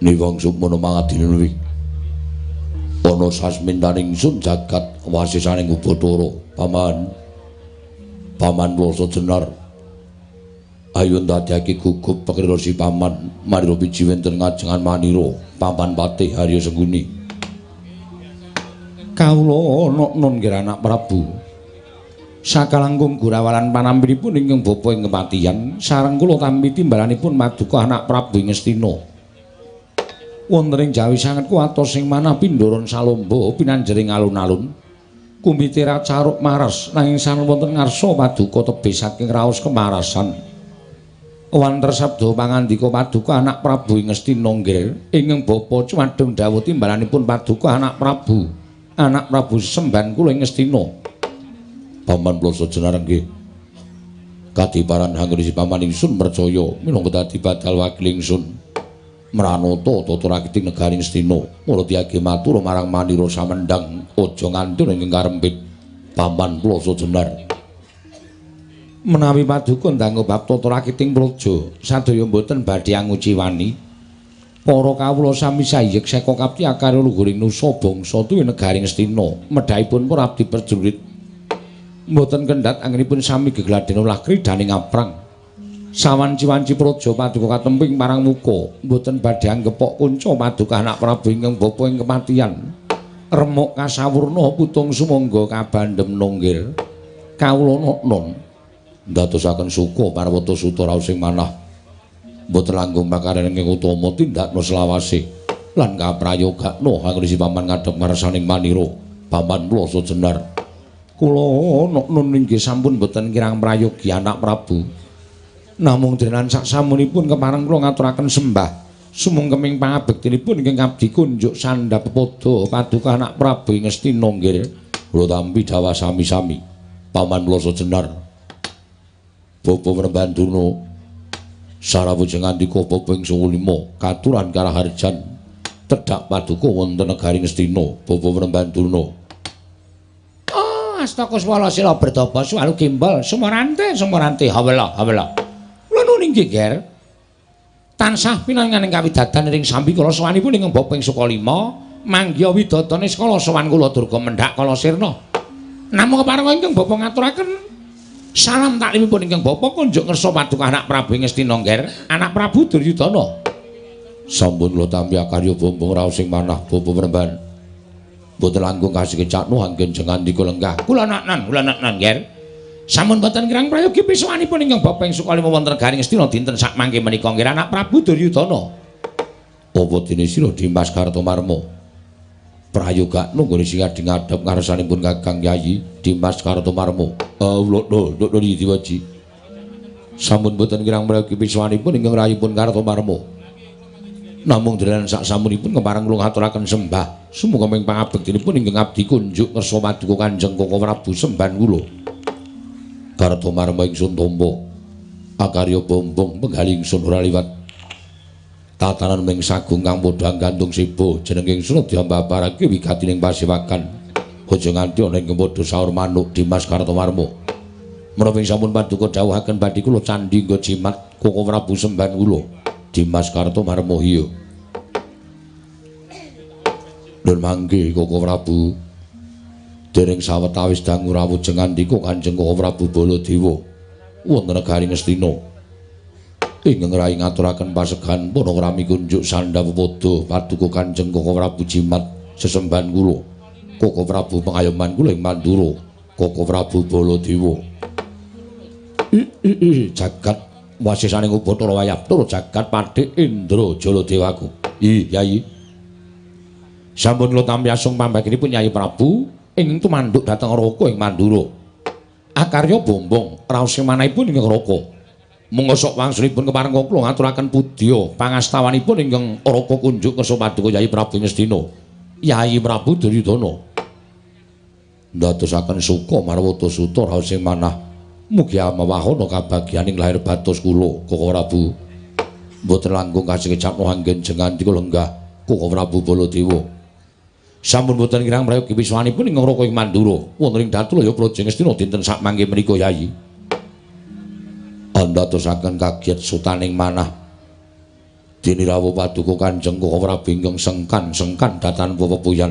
Niwang sukmana mangadinwi. Ana sasmintaning sun jagat wasisaning Ubathara. Paman Plasa Jenar. Ayo ndadekake gugup pekrira si paman marira piji wenten ngajengan manira paman Patih Harya Sengguni. Kawula nun nggih anak Prabu. Sakalangkung gurawalan panampinipun ingkang bapa ing kematian sareng kula tampi timbalanipun Maduka anak Prabu Ngastina. Wonten ing Jawi sanget kuwatos sing manah Pindoron Salomba pinanjering alun-alun. Kumbite Caruk maras nanging sanen wonten ngarsa Paduka tebih saking raos kemarasan. Wanter sabda pangandika Paduka anak Prabu Ngastina nggih ingkang bapa cumadeng dawuh timbalanipun Paduka anak Prabu Semban kula Ngastina. Paman Plasa Jenar nggih. Kadiparan hangrisi paman ingsun percaya minangka dadi badal wakil ingsun. Mranata tata rakiting negari Ngastina. Mula diage matur marang manira samendang aja ngantun ing karempit. Paman Plasa Jenar. Menawi Paduka ndang bab tata rakiting praja sadaya boten badhe anguci wani. Para kawula sami sayek seka kapti akarya luhuring nusa bangsa tuwi negari Ngastina. Medhaipun para abdi prajurit mboten kendhat anggenipun sami gegladen ulah kridaning aprang. Sawanci-wanci praja Paduka katemping marang muka mboten badhe anggepok kunca Paduka anak Prabu ingkang bapa ing kematian. Remuk kasawurna putung sumangga kabandhem nonggil. Kawula nun ndadosaken suka parwata suta raos sing manah. Mboten langkung makaran ing utama tindakna selawase lan kaprayogakna hangrisi paman ngadhep ngarsaning manira Paman Plasa Jenar. Kula nun inggih sampun boten kirang prayogi anak Prabu. Namung denan saksamunipun kepareng kula ngaturaken sembah sumungkeming pangabektinipun ingkang abdi kunjuk sandhap pepada Paduka anak Prabu Ngastina nggih. Kula tampi dawa sami-sami Paman Plasa Jenar. Bapa Prembandurna sarawujeng andika bapa ing 5 katuran karaharjan tedhak Paduka wonten negari Ngastina. Bapa Prembandurna. Astaka swala sila berdaba suwalu gimbal sumorante hawela. Kula nuwun inggih Ger. Tansah pinanganing kawidadan ing sambi kala sawanipun ing bapa ing Sukalima manggya widodane skala sawan kula durga mendhak kala sirna. Namung kepareng ingkang bapa ngaturaken salam taklimipun ingkang bapa kunjuk ngersa Paduka anak Prabu Ngastina Ger, anak Prabu Duryudana. Sampun kula tampi akarya bombong raos sing manah bapa Premban. Boten langkung kasih kecakno anggen jengan dika lenggah. Kula naknan Ger. Sampun boten kirang prayogi pisuwanipun ingkang bapa ing Sukalima wonten negari Ngastina dinten sak mangke menika nggih anak Prabu Duryudana. Apa dene sira Dimas Kartomarma? Prayogakno nggone sing adhing ngadhep ngarsanipun Kakang Yayi Dimas Kartomarma. Lho Diwaji. Sampun boten kirang prayogi pisuwanipun ingkang rayipun Kartomarma. Namung delengan saksamunipun kepareng kula ngaturaken sembah sumuga ming pangabektinipun ingkang abdi kunjuk ngersa Paduka Kanjeng Koko Prabu Semban kula. Kartomarma ingsun tampa akarya bombong penggali ingsun ora liwat tatanan ming sagung kang padha gantung siba jeneng ingsun diambabarake wigatining pasewakan aja nganti ana ing padha saur manuk Dimas Kartomarma. Menawi sampun Paduka dawuhaken badhe kula candhi nggo jimat Koko Prabu Semban kula Dimas Kartomarma hiya. Nun mangke Koko Prabu dereng sawetawis dangu rawujeng andika Kanjeng Koko Prabu Baladewa wonten negari Ngastina. Ingkang rai ngaturaken pasegan para krami kunjuk sandhap pepada Paduka Kanjeng Koko Prabu jimat sesembahan kula. Koko Prabu pengayoman kula ing Mandura, Koko Prabu Baladewa. Jagat wasisaning Ubathara Wayaptura jagat Pathik Indra Jaladewaku. Yayi. Sampun kula tampi asung pambaginipun Yayi Prabu ing tumanduk dhateng Raka ing Mandura. Akarya bombong raos manahipun ing Raka. Monggo sok wangsulipun kepareng kula ngaturaken pudya pangastawanipun ingkang Raka kunjuk kersa Paduka Yayi Prabu Ngastina. Yayi Prabu Duryudana. Ndadosaken suka marwata suta raos sing manah. Mugi amawahana kabagyaning lahir batos kula Koko Prabu. Mboten langkung kasih kecapno anggen jengan dika lenggah Koko Prabu Baladewa. Sampun boten kirang prayogi pisuwanipun ing Raka ing Mandura wonten ing Datulaya Praja Ngastina dinten sak mangke menika Yayi. Andadosaken kagiat sutaning manah Dene rawuh paduka Kanjeng Koko Prabu ingkang sengkan datan pepuyan.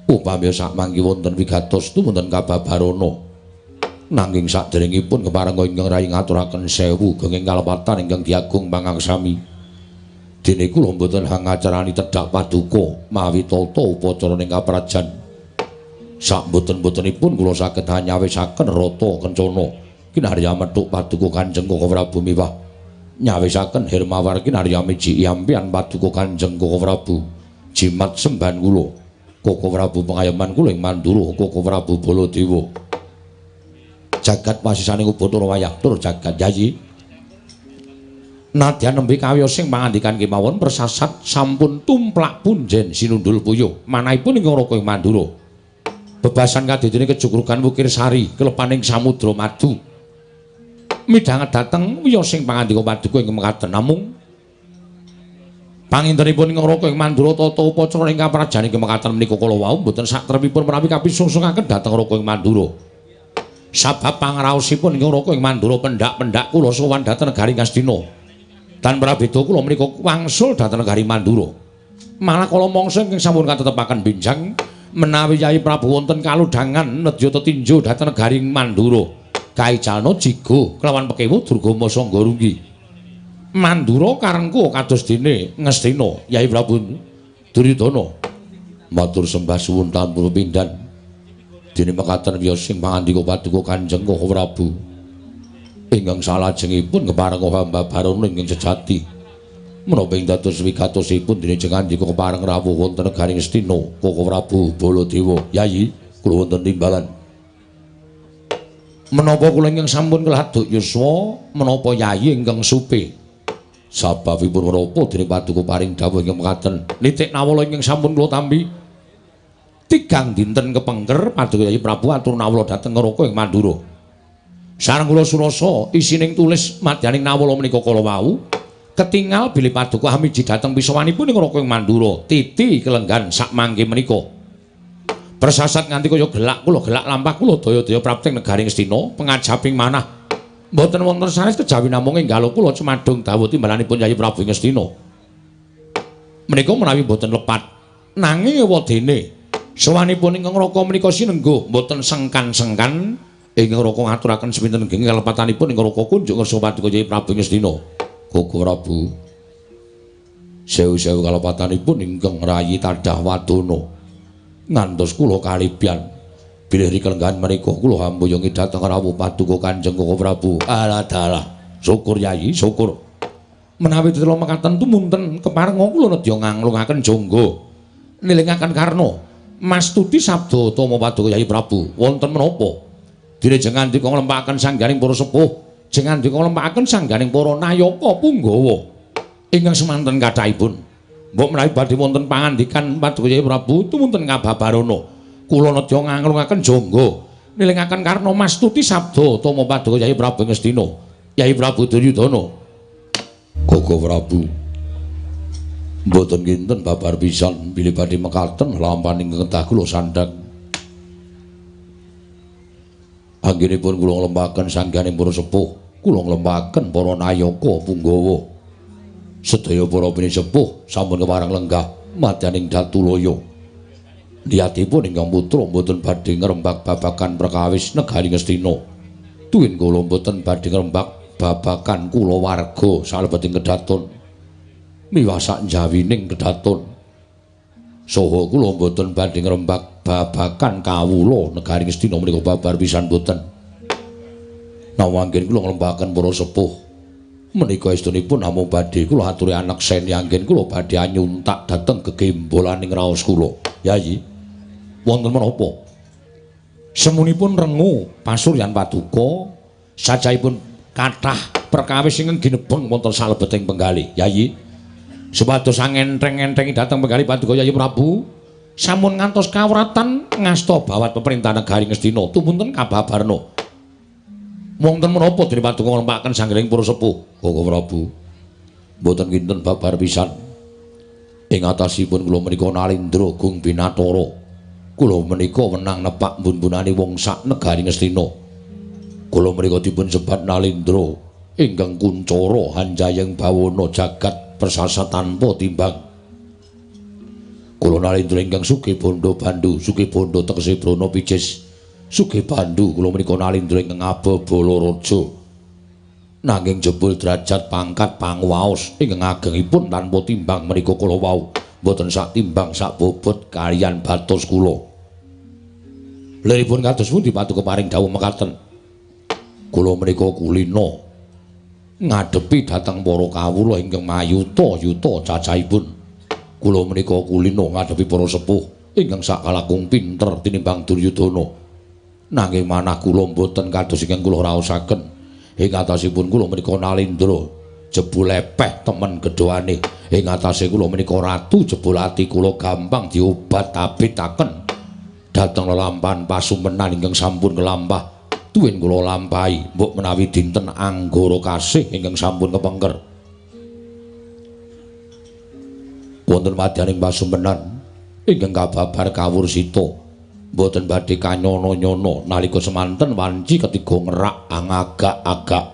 Upami sakmangke wonten wigatos tumunten kababarana. Nanging saderengipun kepareng ingkang rayi ngaturaken sewu genging kalepatan ingkang diagung pangaksami. Dene kula mboten hangacarani tedhak paduka mawi tata upacara ning kaprajan. Sakboten-botenipun kula saged nyawisaken rata kencana kinarya methuk paduka Kanjeng Koko Prabu miwah nyawisaken Hermawar kinarya miji yampian paduka Kanjeng Koko Prabu jimat semban kula Koko Prabu pengayoman kula ing Mandura Koko Prabu Baladewa jagat pasisaning Ubathara wayahtur jagat yayi nadyan nembe kawiyos sing pangandikan kemawon persasat sampun tumplak punjen sinundul puyuh manahipun ingkang raka ing Mandura bebasan kadidene kejugrugan Wukir Sari kelepaning Samudra Madu midhanget dhateng wiyos sing pangandika paduka ing mekaten namung pangintenipun ing raka ing Mandura tata upacara ing kaprajan ing mekaten menika kala wau mboten satrepipun menawi kapisungsungaken dhateng raka ing Mandura sabab pangraosipun ing raka ing Mandura pendak-pendak kula sowan dhateng negari Ngastina dan prabéda kula menika wangsul dhateng negari Mandura malah kala mangsa ingkang sampun katetepaken benjang menawi Yai Prabu wonten kaludhangan nedya tetinju dhateng negari Mandura kaicalna jigo kelawan pekewu Durgama Sangga Runggi. Mandura karengku kados dene Ngastina Yai Prabu Duryudana. Matur sembah suwun tampun pindhan. Dene mekaten wiyos sing pangandika paduka Kanjeng Koko Prabu. Ingkang salajengipun kepareng hamba barana ingkang sejati. Menapa ing dados wigatosipun dene jengandika kepareng rawuh wonten negari Ngastina Koko Prabu Baladewa. Yai kula wonten timbalan. Menapa kula ingkang sampun keladuk yuswa menapa Yayi ingkang supe sababipun menapa dene paduka paring dawuh ingkang mekaten nitik nawala ingkang sampun kula tampi tigang dinten kepengker paduka Yayi Prabu atur nawala dhateng raka ing Mandura sareng kula surasa isining tulis madyaning nawala menika kala wau ketingal bilih paduka hamiji dhateng pisawanipun ing raka ing Mandura titi kelenggan sakmangke menika persasat nganti kaya gelak kula gelak lampah kula daya-daya prapting negari Ngastina pengajaping manah mboten wonten sanes kejawi namung enggal kula cemadung dawuh timbalanipun Yayi Prabu Ngastina menika menawi mboten lepat nanging ewadene sawanipun ingkang raka menika sinengguh mboten sengkan-sengkan ingkang raka ngaturaken sepinten nggih kalepatanipun ingkang raka kunjuk ngersa paduka Yayi Prabu Ngastina Koko Prabu sewu-sewu kalepatanipun ingkang rayi tadah wadana ngantos kula kalibyan bilih rikelenggan menika kula hambuyungi dhateng rawuh paduka Kanjeng Koko Prabu aladalah syukur Yayi syukur menawi tetela mekaten tumunten kepareng kula nedya nganglungaken jangga nilingaken karna mastuti sabda utama paduka Yayi Prabu wonten menapa dene jengandika nglempakaken sangganing para sepuh jengandika nglempakaken sangganing para nayaka punggawa ingkang semanten kathahipun mbok menawi badhe wonten pangandikan paduka Yayi Prabu tumunten kababarana kula nedya nganglungaken jangga nilingaken karna mastuti sabda utama paduka Yayi Prabu Ngastina Yayi Prabu Duryudana Koko Prabu mboten kinten babar pisan bilih badhe mekaten lampaning kedah kula sandhang anggenipun kula nglempakaken sangganing para sepuh kula nglempakaken para nayaka punggawa sedaya para pinisepuh sampun kepareng lenggah madyaning Datulaya. Niyatipun ingkang putra mboten badhe ngrembak babagan perkawis negari Ngastina. Tuwin kula mboten badhe ngrembak babagan kulawarga salebeting kedaton. Miwah sak njawining kedaton. Saha kula mboten badhe ngrembak babagan kawula negari Ngastina menika babar pisan mboten. Nawanggen kula ngrembakaken para sepuh menika estunipun namung badhe kula aturi anak seni anggen kula badhe anyuntak dhateng gegembolaning raos kula. Yayi, wonten menapa? Semunipun rengu pasuryan paduka sajahipun kathah perkawis ingkang ginebeng wonten salebeting penggalih. Yayi, supados angentreng-entrengi dhateng penggalih paduka Yayi Prabu sampun ngantos kawratan ngasta bawat pemerintah negari Ngastina tumunten kababarna. Wonten menapa dene paduka nglempakaken sangganing para sepuh Koko Prabu mboten kinten babar pisan ing atasipun kula menika Nalindra Gung Binathara kula menika wenang nepak mbun-bunane wong sak negari Ngastina kula menika dipun sebat Nalindra ingkang kuncara Hanjayeng Bawana jagat persasa tanpa timbang. Kula Nalindra ingkang sugih bondo bandu, sugih bondo tegese brana pijes, sugih bandu kula menika Nalindra ingkang ababala raja. Nanging jebul derajat pangkat panguwaos ingkang agengipun tanpa timbang menika kula wau boten sak timbang sak bobot kaliyan batos kula. Liripun kados pundi Paduka paring dawuh mekaten. Kula menika kulina ngadepi dhateng para kawula ingkang mayuta-yuta cacahipun. Kula menika kulina ngadepi para sepuh ingkang sakalakung pinter tinimbang Duryudana. Nanging manah kula boten kados ingkang kula raosaken. Ing atasipun kula menika Nalindra jebul lepeh temen gedhoane. Ing atase kula menika ratu jebul ati kula gampang diobat-abitaken. Dhateng lelampahan pasumpenan ingkang sampun kelampah tuwin kula lampahi mbok menawi dinten anggara kasih ingkang sampun kepengker. Wonten madyaning pasumpenan ingkang kababar kawursita boten badhe kanyono-nyono nalika semanten wanci ketiga ngerak angagak-agak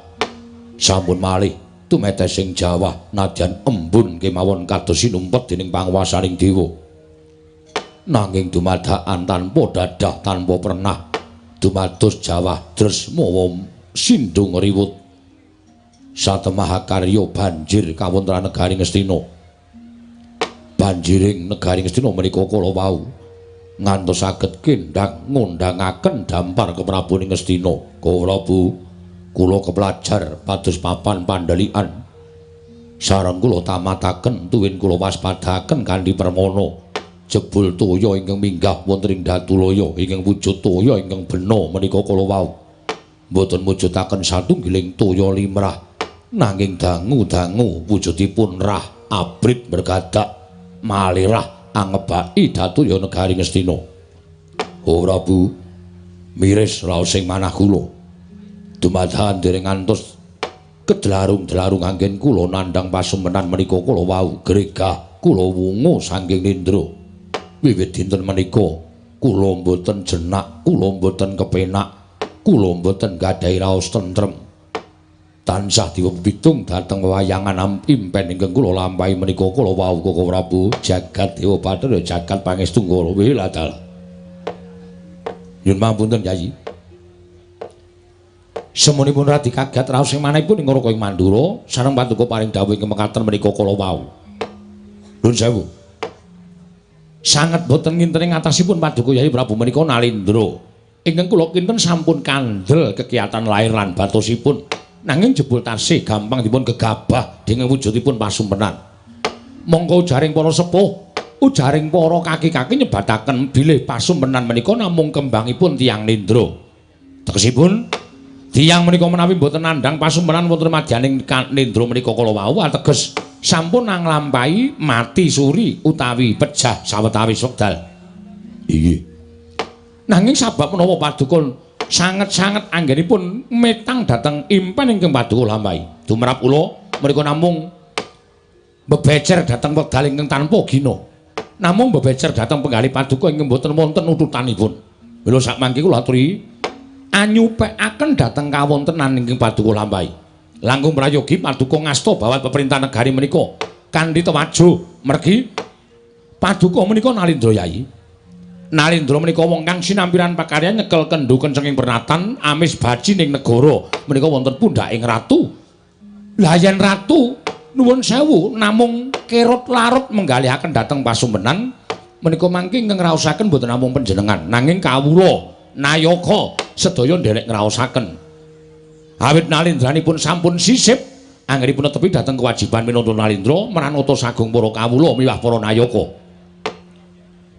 sampun malih tumetes ing Jawa nadyan embun kemawon kados sinumpet dening panguwasaning dewa. Nanging dumadakan tanpa dadah tanpa pernah dumados Jawa Dresmawa sindung riwut satemah karya banjir kawontenan negari Ngastina. Banjiring negari Ngastina menika kala wau ngantos saged kendhang ngundangaken dampar ke Prabu Ngastina. Prabu kula kepelajar pados papan pandalian sareng kula tamataken tuwin kula waspadaken kanthi permana. Jebul toya ingkang minggah wonten ing Datulaya ingkang wujud toya ingkang bena menika kala wau boten mujudaken satunggiling toya limrah nanging dangu-dangu wujudipun rah abrit bergadak malirah angebaki Datulaya negari Ngastina. Oh Prabu miris raos sing manah kula dumadakan dereng ngantos kedlarung-dlarung anggen kula nandhang pasumpenan menika kala wau gregah kula wungu saking nindra. Wiwit dinten menika kula mboten jenak, kula mboten kepenak, kula mboten gadhahi raos tentrem. Tansah diwepitung dhateng wayangan impen ingkang kula lampahi menika kala wau Koko Prabu jagat Dewa Bathara jagat pangestu kala wiladal. Nyuwun pangapunten Yayi. Semunipun radi kagat raos sing manahipun ing Raka ing Mandura sareng Paduka paring dawuh ing mekaten menika kala wau. Nuwun sewu. Sanget boten nginteni ngatasipun Paduka Yayi Prabu menika Nalindra. Ingkang kula kinten sampun kandel kegiatan lair lan batosipun. Nanging jebul tasih gampang dipun gegabah dengan wujudipun pasumpenan. Mongko ujaring para sepuh, ujaring para kaki-kaki nyebataken bilih pasumpenan menika namung kembangipun tiyang Nindra. Tegesipun tiyang menika menawi boten nandhang pasumpenan wonten madyaning Nindra menika kala wau ateges sampun nglampahi mati suri utawi pejah sawetawis wekdal. Inggih. Nanging sabab menawa Paduka sanget-sanget anggenipun metang dhateng impen ingkang Paduka lampahi. Tumrap kula menika namung bebecer dhateng wekdal ingkang tanpa gina. Namung bebecer dhateng penggalih Paduka ingkang boten wonten ututanipun. Mila sakmangke kula aturi anyupekaken dhateng kawontenan ingkang Paduka lampahi. Langkung prayogi Paduka ngasta bawat peperintah negari menika kanthi tewajo mergi Paduka menika Nalindra Yayi. Nalindra menika wong kang sinampiran pakaryan nyekel kendhu kencenging pernatan amis baji ning negara menika wonten pundhaking ratu. Lah yen ratu nuwun sewu namung kerut larut menggalihaken dhateng pasumpenan menika mangke ingkang ngraosaken boten namung panjenengan nanging kawula Nayaka sedaya nderek ngraosaken. Awit Nalindranipun sampun sisip anggenipun netepi dhateng kewajiban minangka Nalindra maranata sagung para kawula miwah para nayaka.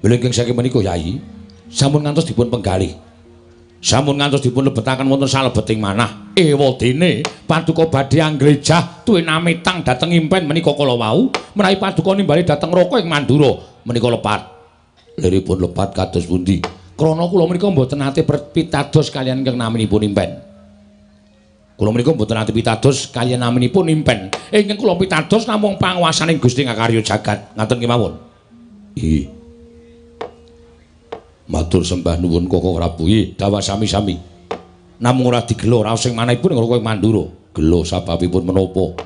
Bilengking saking menika Yayi sampun ngantos dipun penggalih. Sampun ngantos dipun lebetaken wonten salebeting manah. Ewadene Paduka badhe anglejah tuwin amitang dhateng impen menika kala wau menawi Paduka nimbali dhateng Raka ing Mandura menika lepat. Liripun lepat kados pundi? Krana kula menika mboten nate pitados kaliyan ingkang naminipun impen. Kula menika mboten nate pitados kaliyan naminipun impen. Ingkang kula pitados namung panguwasaning Gusti Ngakarya jagat. Ngaten kemawon. Nggih. Matur sembah nuwun Koko Prabu. Nggih, dawuh sami-sami. Namung ora digelo raos sing manahipun ing Raka ing Mandura. Gelo sababipun menapa?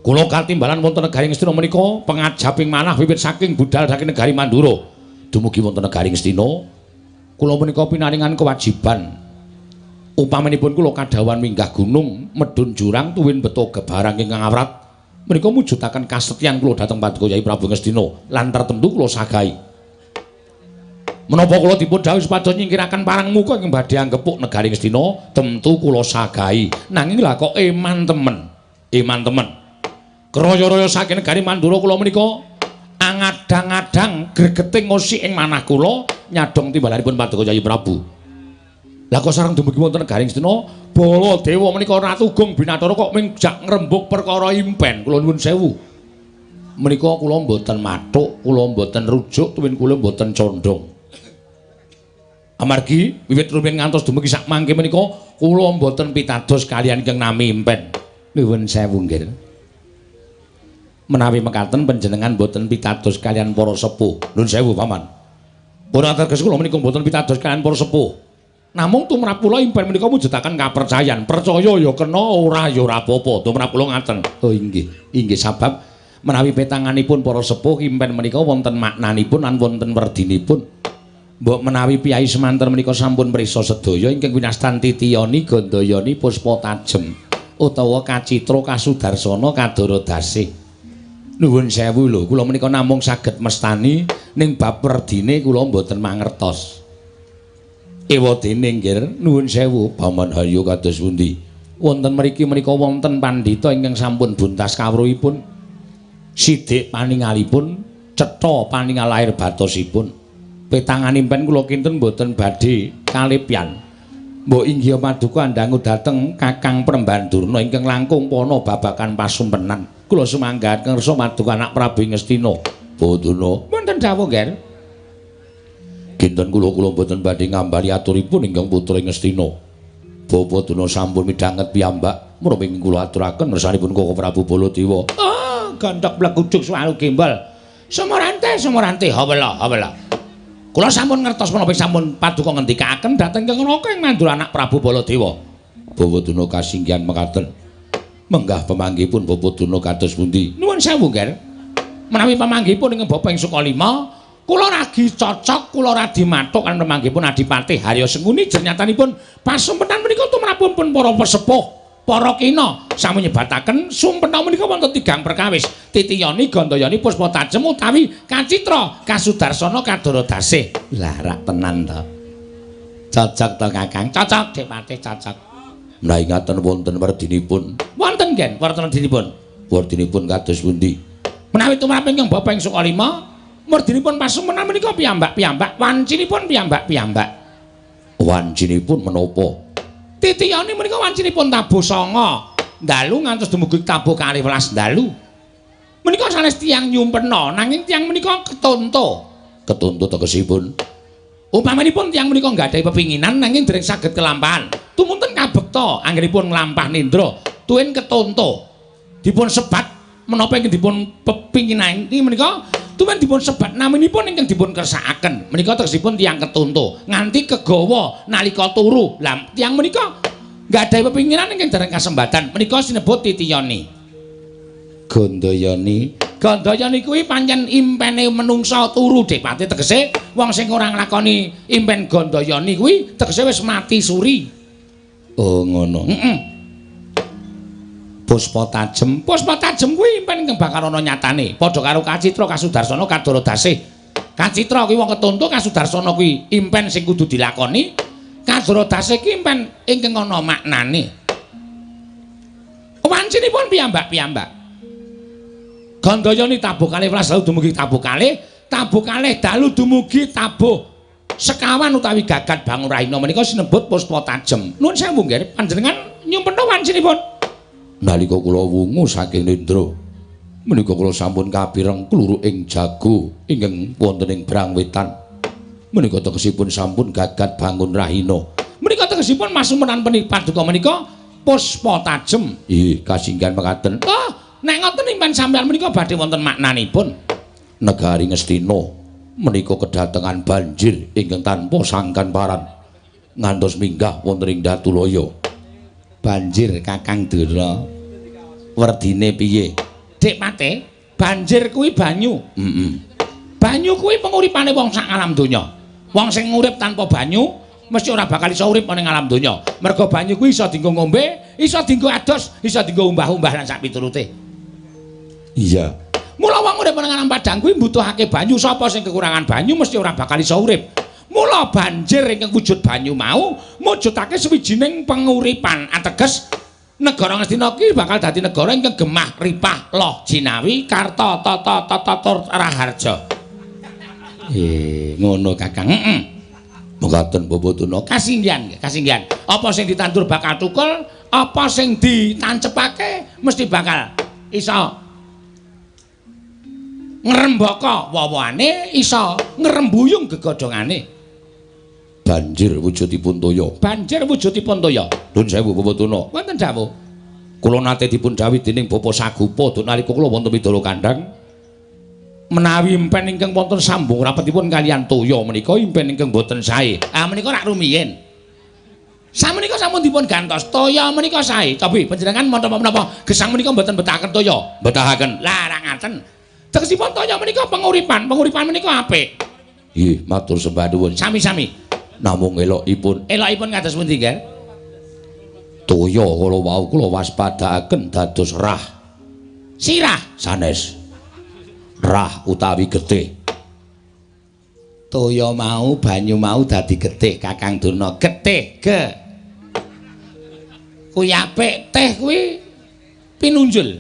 Kula katimbalan wonten negari Ngastina menika pangajaping manah wiwit saking budal saking negari Mandura dumugi wonten negari Ngastina. Kula menika pinaringan kewajiban upamanipun kula kadhawan minggah gunung medhun jurang tuwin beto gebarang ingkang awrat menika mujudaken kasetyan kula dhateng Paduka Kyai Prabu Ngastina lan tertentu kula sagahi. Menapa kula dipun dawuh supados nyingkiraken parang muka ing badhe anggepuk negari Ngastina tentu kula sagahi. Nanging lha kok eman temen. Eman temen. Kraya-raya saking negari Mandura kula menika angadang-adang gregeting ngosik ing manah kula nyadong timbalanipun Paduka Kyai Prabu. Lah kok sareng dumugi wonten negari Ngastina, Baladewa menika Ratu Gung Binathara kok mengjak ngrembug perkara impen. Kula nuwun sewu. Menika kula mboten mathuk, kula mboten rujuk, tuwin kula mboten condong. Amargi wiwit rumiyin ngantos dumugi sak mangke menika kula mboten pitados kaliyan ingkang nami impen. Nuwun sewu nggih. Menawi mekaten panjenengan boten pitados kalian para sepuh. Nuwun sewu paman. Pun ateges kula menika boten pitados kalian para sepuh. Namung tumrap kula impen menika mujudaken kapercayan. Percaya ya kena, ora ya ora apa-apa. Tumrap kula ngaten. Oh inggih, inggih sabab menawi petanganipun para sepuh impen menika wonten maknanipun lan wonten werdinipun. Mbok menawi piyai semanten menika sampun prisa sedaya ingkang winastan titiyani gandayani puspa tajem utawa kacitra kasudarsana kadara dasih. Nuwun sewu lho, kula menika namung saged mestani ning bab werdine kula mboten mangertos. Ewadene nggih, nuwun sewu, Paman Hayu kados pundi? Wonten mriki menika wonten pandhita ingkang sampun buntas kawruhipun. Sidik paningalipun, cetha paningal lair batosipun. Petanganipun kula kinten mboten badhe kalipyan. Mbok inggih Paduka andangu dhateng Kakang Prembandurna ingkang langkung pana babagan pasumpenan. Kula sumanggaken kersa Paduka anak Prabu Ngastina. Boduna, wonten dawuh nggih. Kinten kula mboten badhe ngambali aturipun ingkang putra Ngastina. Boduna sampun midhanget piyambak, mrene kula aturaken ngersanipun Koko Prabu Baladewa. Ah, gandhok blekujuk swalu gembal. Semorante, hawala. Kula sampun ngertos menapa sampun Paduka ngendikaken dhateng Kang Raka ing Mandura anak Prabu Baladewa. Boduna kasinggihan mekaten. Menggah pamanggihipun Babaduna kados pundi? Nuwun sewu, Ger. Menawi pamanggihipun ing Bapa ing Sukalima, kula ragi cocok, kula radi mathuk kan pamanggihipun Adipati Harya Senguni jenyatanipun pasumpenan menika tumrapun para sepuh, para kina sami nyebataken sumpena menika wonten tigang perkawis, titiyani, gandayani, puspa tajem utawi kacitra, kasudarsana, kadara dasih. Lah rak tenan to. Cocok to, Kakang. Cocok, Dipati, cocok. Menawi ngaten wonten werdinipun. Wonten nggih, wonten werdinipun. Werdinipun kados pundi? Menawi tumrap ingkang Bapa ing Sukalima, werdinipun pasumpenan menika piyambak-piyambak, wancinipun piyambak-piyambak. Wancinipun menapa? Titiyane menika wancinipun tabuh 9 dalu ngantos dumugi tabuh 12 dalu. Menika sanes tiyang nyumpena, nanging tiyang menika ketonto. Ketonto tegesipun. Upamanipun tiyang menika nggadahi pepinginan nanging dereng saged kelampahan. Tumunten kabekta anggenipun nglampah nindra, tuwin ketonto. Dipun sebat menapa ingkang dipun pepinginan iki menika tuwin dipun sebat naminipun ingkang dipun kersakaken. Menika tegesipun tiyang ketonto nganti kegawa nalika turu. Lah tiyang menika nggadahi pepinginan ingkang dereng kasembatan. Menika sinebut titiyani. Gandayani kuwi pancen impene menungsa turu, Dipati, tegese wong sing ora nglakoni impen gandayani kuwi tegese wis mati suri. Oh ngono. Puspa tajem kuwi impen ingkang bakal ana nyatane, padha karo kacitra, kasudarsana, kadara dasih. Kacitra kuwi wong ketonto, kasudarsana kuwi impen sing kudu dilakoni, kadara dasih kuwi impen ingkang ana maknane. Wancinipun piyambak-piyambak. Gandayani tabuh 12 dalu dumugi tabuh 2, tabuh 2 dalu dumugi tabuh sekawan utawi gagat bangun rahina menika sinebut puspa tajem. Nuwun sewu nggih, panjenengan nyumpena wancinipun. Nalika kula wungu saking Nindra, menika kula sampun kapireng kluru ing jago ingkang wonten ing Brangwetan. Menika tegesipun sampun gagat bangun rahina. Menika tegesipun masumpenan Paduka menika puspa tajem. Nggih, kasinggihan mekaten. Nek ngoten impen sampeyan menika badhe wonten maknanipun. Negari Ngastina menika kedatengan banjir ingkang tanpa sangkan paran ngantos minggah wonten ing Datulaya. Banjir Kakang Dara. Werdine piye? Dik Pate, banjir kuwi banyu. Banyu kuwi penguripane wong sak alam donya. Wong sing urip tanpa banyu mesti ora bakal iso urip ning alam donya. Mergo banyu kuwi iso dienggo ngombe, iso dienggo adus, iso dienggo umbah-umbah lan sak piturute. Iya. Mula wong urip ning alam padang kuwi mbutuhake banyu. Sapa sing kekurangan banyu mesti ora bakal iso urip. Mula banjir ingkang wujud banyu mau mujudake sawijining penguripan. Ateges negara Ngastina iki bakal dadi negara ingkang gemah, ripah, loh, jinawi, karta, tata, tur, raharja. Ngono Kakang. Mboten Babutuna. Kasinggihan. Apa sing ditandur bakal tukul, apa sing ditancepake mesti bakal iso ngrembaka wawane, iso ngrembuyung gegodhongane. Banjir wujudipun toya. Nuwun sewu Babutuna. Wonten dawuh. Kula nate dipun dawuh dening Bapa Sagupa nalika kula wonten Widara Kandhang menawi impen ingkang wonten sambung rapetipun kaliyan toya menika impen ingkang boten sae. Menika rak rumiyin. Samenika sampun dipun gantos. Toya menika sae. Tapi panjenengan menapa gesang menika mboten betahaken toya. Betahaken. Lah ra ngaten. Tegesipun toya menika penguripan menika apik. Nggih, matur sembah nuwun. Sami-sami. Namung elokipun kados pundi nggih? Toya kala wau kula waspadakaken dados rah. Sirah sanes. Rah utawi getih. Toya mau banyu mau dadi getih Kakang Durna. Getih ge. Kuwi apik, teh kuwi pinunjul.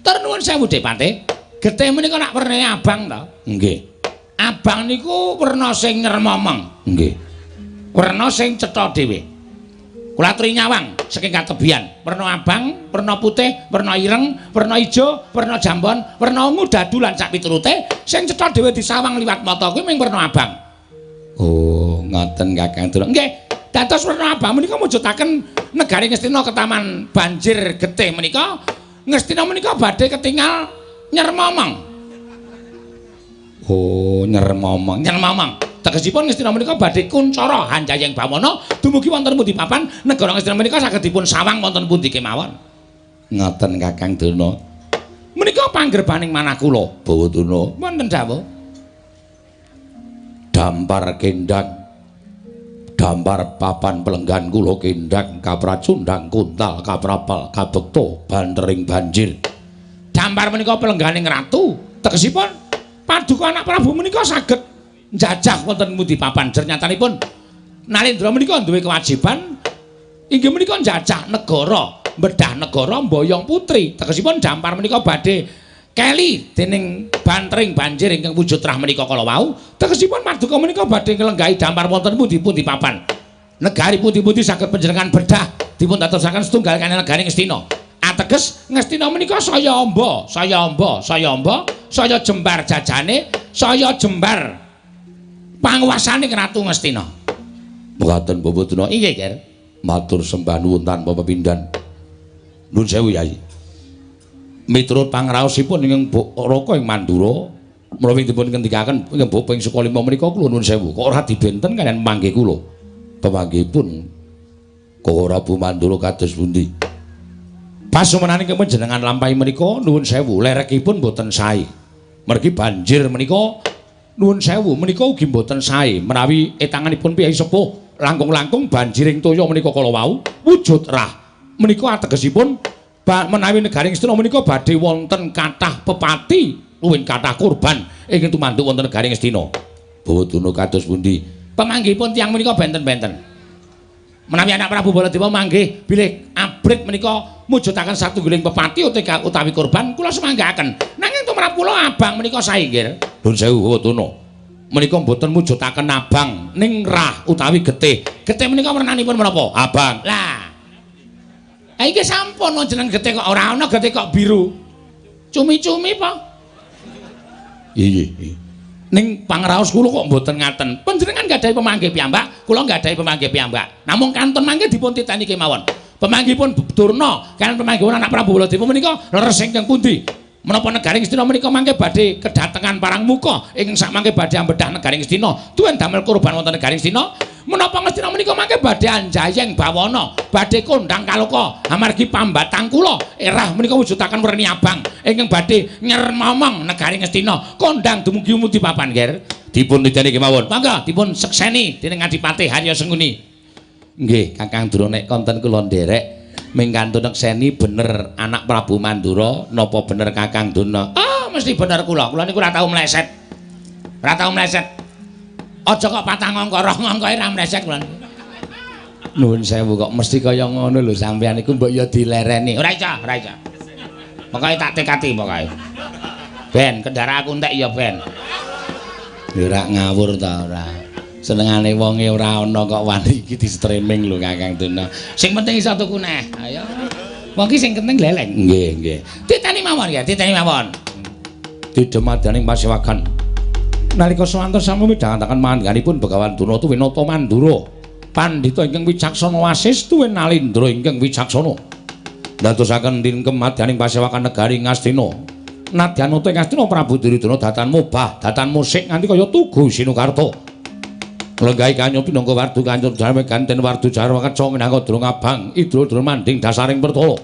Tur nuwun sewu Dik Pate. Getih menika nak wernane abang to? Nggih. Abang niku werna sing nyermomong. Nggih. Werna sing cetha dhewe. Kula aturi nyawang saking katebian. Werna abang, werna putih, werna ireng, werna ijo, werna jambon, werna ungu dadu lan sak piturute sing cetha dhewe disawang liwat mata kuwi mung werna abang. Oh, ngoten Kakang Durna. Nggih, dados werna abang menika mujudaken negari Ngastina ketaman banjir getih menika. Ngastina menika badhe ketingal nyermomong. Oh, nyermomong. Tegesipun Ngastina menika badhe kuncara hanjayeng bawana dumugi wonten pundi papan negara Ngastina menika saged dipun sawang wonten pundi kemawon. Ngoten Kakang Durna. Menika panggerbaning manah kula, Bawatuna. Wonten dawuh. Dampar kendang. Dampar papan pelenggan kula kendang kapracundang kuntal kaprapal kabekta bantering banjir. Dampar menika pelengganing ratu. Tegesipun Paduka anak Prabu menika saged njajah wonten pundi papan. Jernyatanipun Nalendra menika duwe kewajiban inggih menika njajah negara, mbedah negara mboyong putri. Tegesipun dampar menika badhe keli dening bantering banjir ingkang wujud rah menika kala wau. Tegesipun Paduka menika badhe nglenggahi dampar wonten pundi-pundi papan. Negari pundi-pundi saged panjenengan bedah dipun dadosaken setunggal kaliyan negari Ngastina. Ateges Ngastina menika saya amba, saya jembar jajane, saya jembar panguwasane Ratu Ngastina. Mboten Babutuna. Inggih, Ger. Matur sembah nuwun tanpa pepindhan. Nuwun sewu, Yai. Miturut pangraosipun ingkang Raka ing Mandura, menawi dipun ngendikaken ingkang Bapa ing Sukalima menika kula nuwun sewu, kok ora dibenten kaliyan pamanggih kula. Pamanggihipun kok ora Bu Mandura kados pundi? Pasumenaning panjenengan lampahi menika nuwun sewu, lerekipun boten sae. Mergi banjir menika nuwun sewu, menika ugi boten sae menawi etanganipun piyai sepuh langkung-langkung banjiring toya menika kala wau wujud rah. Menika ategesipun menawi negari Ngastina menika badhe wonten kathah pepati, luwih kathah kurban ingkang tumanduk wonten negari Ngastina. Bawatuna kados pundi? Pamanggihipun tiyang menika benten-benten. Menawi anak Prabu Baladewa manggih bilih abrit menika mujudaken satunggiling pepati utawi kurban kula semanggaken. Nanging tumrap kula abang menika sae nggih. Nuwun sewu Bawatuna. Menika mboten mujudaken abang ning rah utawi getih. Getih menika wernanipun menapa? Abang. Lah. Iki sampun jeneng getih kok ora ana getih kok biru. Cumi-cumi apa? Iya. Ning pangraos kula kok mboten ngaten. Panjenengan gadahi pemanggih piyambak, kula gadahi pemanggih piyambak. Namung kanton mangke dipun titeni kemawon. Pemanggihipun Durna kaliyan pemanggihipun anak Prabu Baladewa menika leres ingkang pundi? Menapa negari Ngastina menika mangke badhe kedatengan parang muka ingkang sak mangke badhe ambedhah negari Ngastina, duwen damel kurban wonten negari Ngastina. Menapa Ngastina menika mangke badhe anjayeng bawana, badhe kondhang kaloka amargi pambatang kula erah menika wujudaken werni abang ingkang badhe nyermomong negari Ngastina. Kondhang dumugi umudi papan ger. Dipun nidani kemawon. Mangga dipun sekseni dening Adipati Harya Senguni. Nggih, Kakang Dura nek konten kula nderek mengkantun nekseni bener anak Prabu Mandura napa bener Kakang Duna? Ah, mesti bener kula. Kula niku ora tau mleset. Ora tau mleset. Aja kok patang angka rong angkae ra mleset kula. Nuwun sewu kok mesti kaya ngono lho sampeyan iku mbok ya dilereni. Ora iso, ora iso. Pokoke tak tekati pokoke. Ben, kendara aku entek ya ben. Ya ora ngawur ta ora. Senengane wonge ora ana kok wani iki di streaming lho Kakang Duna. Sing penting iso tuku neh. Ayo. Wong iki sing penting leleng. Nggih, nggih. Titeni mawon ya, titeni mawon. Didemadaning pasewakan. Nalika sawanten sami midhangetaken manganipun Begawan Duna tu Winata Mandura. Pandhita ingkang wicaksana wasis tuwin Nalindra ingkang wicaksana. Ndadosaken din kemadyaning pasewakan negari Ngastina. Nadyan uta Ngastina Prabu Duryudana datan mobah, datan musik nganti kaya tugu Sinukarta. Lenggahi kanyo pinangka wardu kanjur jarwe ganten wardu jarwa kaca minangka drung abang idul-idul manding dasaring pertala.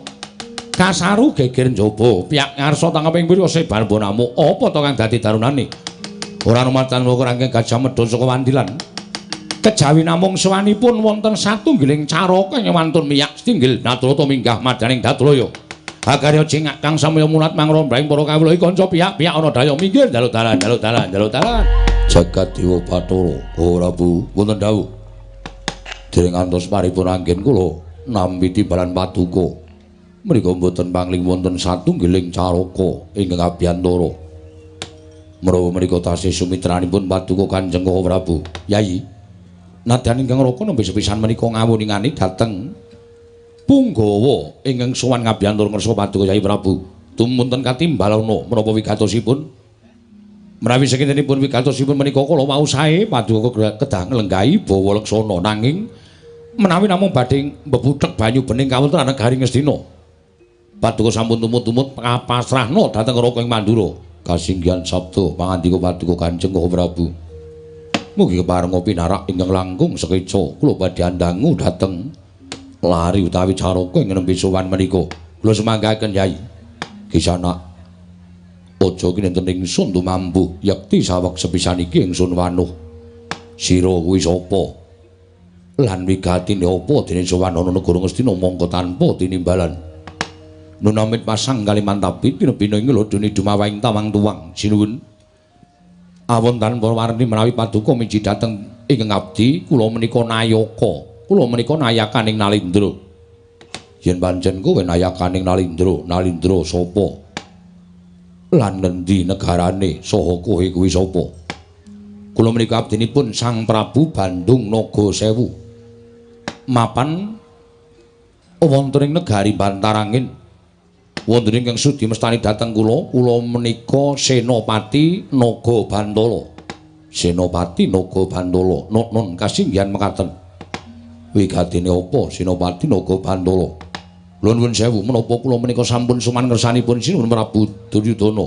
Kasaru geger njaba piyak ngarsa tangeping pira sebar bonamu apa to kang dadi darunane. Ora numatan kok rangkeng gajah medhun saka wandilan. Kejawi namung sawanipun wonten satunggiling caraka nyewantun miyak stinggil Nadrata minggah madaning Dadraya. Agarya cingak kang samya mulat mangrombaing para kawula kanca piyak-piyak ana daya minggir dalu-dalan dalu-dalan dalu-dalan. Jagat Dewa Bathara, ora Bu, wonten dawuh. Dereng antos paripun anggen kula nampi timbalan paduka. Mriku mboten pangling wonten satunggiling caraka ingkang abiyantara. Menawa menika tasih sumitranipun paduka Kanjeng Prabu. Yayi, nadyan ingkang raka nembe sepisan menika ngawuningani dhateng Punggawa ingkang sowan ngabiyantara ngersa paduka Yayi Prabu. Tumunten katimbalana menapa wigatosipun? Menawi sekintenipun wigatosipun menika kala wau sae paduka kedah nglenggahi bawa leksana nanging menawi namung badhe mbebuthek banyu bening kawonten negari Ngastina. Paduka sampun tumut-tumut pasrahna dhateng Raka ing Mandura. Kasinggihan sabda pangandika paduka Kanjeng Prabu. Mugi keparenga pinarak ingkang langkung sekeca kula badhe andangu dhateng lari utawi caraka ing nembe sowan menika. Kula semanggaken Yai. Kisana aja kinenten ingsun tumambu yekti saweg sepisan iki ingsun wanuh. Sira kuwi sapa? Lan wigatine apa dene sowan ana negara Ngastina mongko tanpa tinimbalan. Nunamit pasang Kalimantapi tinebina ing lodone dumawaing tawang tuwang sinuwun awonten para warni menawi paduka miji dhateng ingkang abdi kula menika nayaka kula menika nayakaning Nalindra. Yen pancen kowe nayakaning Nalindra sapa lan ngendi negarane saha kowe kuwi sapa? Kula menika abdinipun Sang Prabu Bandung Nagasewu mapan wonten ing negari Bantarangin. Wonten ingkang sudi mestani dhateng kula menika Senopati Nagabandala. Senopati Nagabandala. Nun kasinggihan mekaten. Wigatine apa Senopati Nagabandala? Nuwun sewu menapa kula menika sampun suman ngersanipun Sinuwun Prabu Duryudana.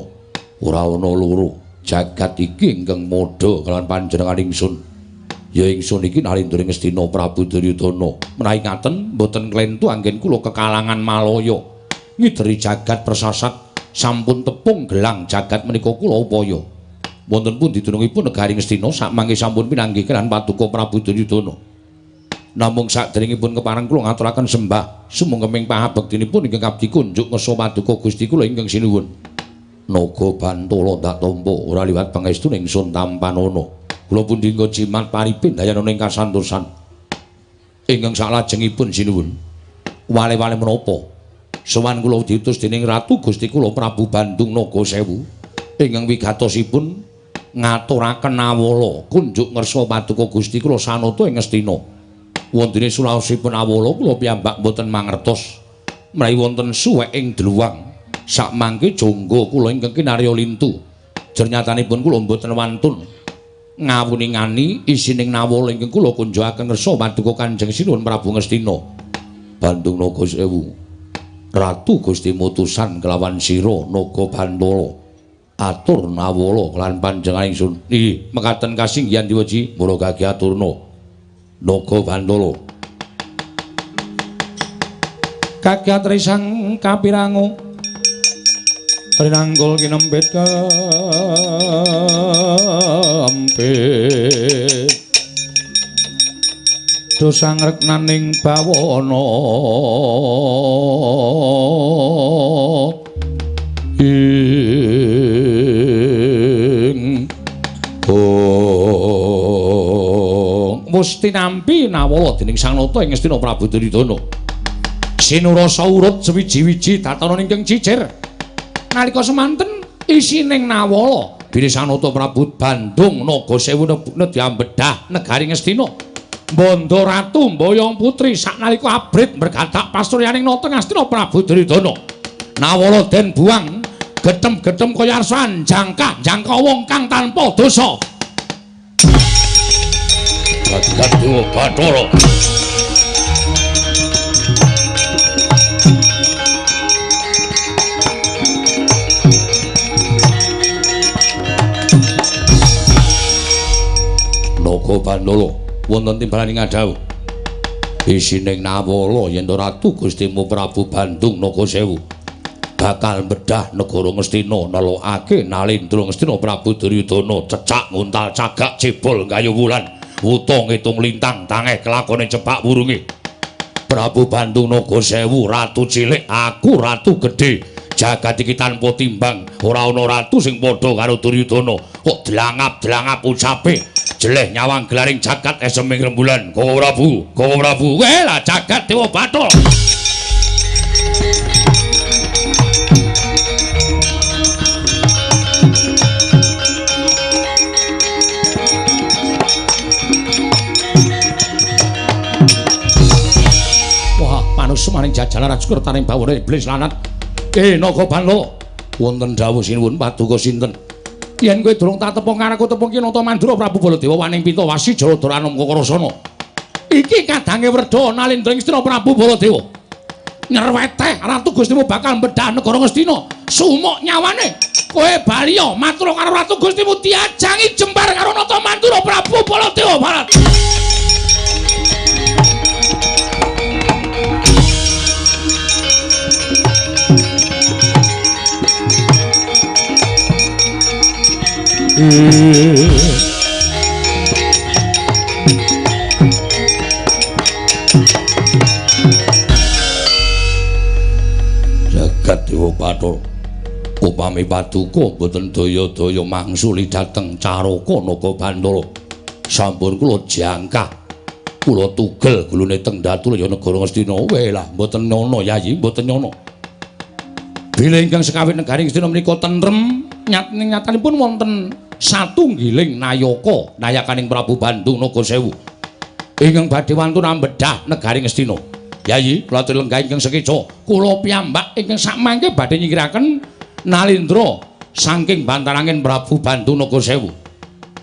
Ora ana loro. Jagat iki ingkang modha kaliyan panjenengan ingsun. Ya ingsun iki Nalindra Ngastina Prabu Duryudana. Menawi ngaten mboten klentu anggen kula kekalangan Malaya. Ngideri jagat persasat sampun tepung gelang jagat menika kula upaya. Wonten pundi dunungipun negari Ngastina sakmangke sampun pinanggih kelan paduka Prabu Duryudana. Namung saderengipun kepareng kula ngaturaken sembah sumengkeming pahabektinipun ingkang abdi kunjuk ngersa paduka Gusti kula ingkang sinuwun. Nagabandala ndak tampa ora liwat pangestu ingsun tampanana. Kula pundi nggo jimat paripin dayanana ing kasantosan. Ingkang salajengipun sinuwun. Wale-wale menapa? Sowan kula diutus dening Ratu Gusti kula Prabu Bandung Nagasewu ingkang wigatosipun ngaturaken awala kunjuk ngersa paduka Gusti kula sanata ing Ngastina. Wontene sulaosipun awala kula piyambak boten mangertos menawi wonten suwek ing dluwang sakmangke jangga kula ingkang kinarya lintu. Jernyatanipun kula boten wantun ngawuningani isining nawala ingkang kula kunjukaken ngersa paduka Kanjeng Sinuwun Prabu Ngastina. Bandung Nagasewu. Ratu Gusti mutusan kelawan sira Nagabandala atur nawala kelan panjenengan ingsun. Nggih, mekaten kasinggihan Diwaji, mula gagih aturna. Naga Bantala. Kagiat risang kapirangu rinanggul kinempit kempit dosang reknaning bawana ing musti nampi nawala dening Sang Nata ing Astina Prabu Duryudana. Sinurasa urut sewiji-wiji datana ingkang cicir. Nalika semanten isining nawala dene Sang Nata Prabu Bandung Nagasewu nebukna diambedah negaring Astina. Banda Ratu Mboyong Putri saknalika abrit mergatak pasuryaning nata Astina Prabu Duryudana. Nawala den buang getem-getem kaya arsan jangka wong kang tanpa dosa. Gaduh Bathara. Naga Bantala wonten timbalaning adhawuh isining nawala yen Ratu Gustimu Prabu Bandung Nagasewu bakal bedah negara Ngastina nelokake Nalendra Ngastina Prabu Duryudana cecak nguntal cagak cebol gayuh wulan wuta ngitung lintang tangeh kelakone cepak wurunge. Prabu Bandung Nagasewu ratu cilik aku ratu gedhe jagat iki tanpa timbang ora ana ratu sing padha karo Duryudana kok delangap-delangap ucape jeleh nyawang gelaring jagat eseming rembulan. Kowe Prabu weh lah jagat Dewa Bathara. Wah manungsa maning jajalan rajukur taring bawana iblis lanat. Naga Bantala wonten dawuh sinuwun paduka sinten? Yen kowe durung tak tepung karo tepung ki Nata Mandura Prabu Baladewa waning Pitawasi Jaladara Anom Kakrasana. Iki kadange Werda Nalendra Ngastina Prabu Baladewa. Nyerweteh Ratu Gustimu bakal mbedah negara Ngastina. Sumuk nyawane kowe baliya matur karo Ratu Gustimu diajangi jembar karo Nata Mandura Prabu Baladewa Barat. Jagat Dewa Bathara upami paduka boten daya-daya mangsuli dhateng Caraka Naga Bantala sampun kula jangkah kula tugel gulune teng Datulya negara Ngastina. Weh lah boten nyono Yayi boten nyono. Bilih ingkang sekawit negaring Ngastina menika tentrem nyatanipun wonten satunggiling nayaka nayakaning Prabu Bandung Nagasewu ingkang badhe wantun ambedah negaring Ngastina. Yayi kula aturi lenggah ingkang sekeca kula piyambak ingkang sakmangke badhe nyingkiraken Nalendra saking bantaranging Prabu Bandung Nagasewu.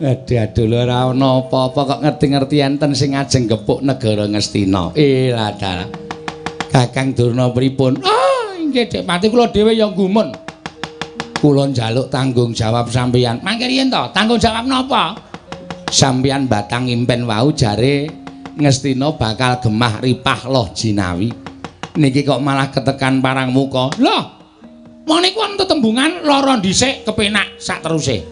Aduh lho ora ana apa-apa kok ngerti-ngerti enten sing ajeng gepuk negara Ngastina. Lah dalah Kakang Durna pripun? Inggih Dek Pati kula dhewe ya gumun. Kula njaluk tanggung jawab sampeyan. Mangke riyen to, tanggung jawab napa? Sampeyan batang impen wau jare Ngastina bakal gemah ripah loh jinawi. Niki kok malah ketekan parang muka. Loh, wong niku wonten tetembungan lara dhisik kepenak sak teruse.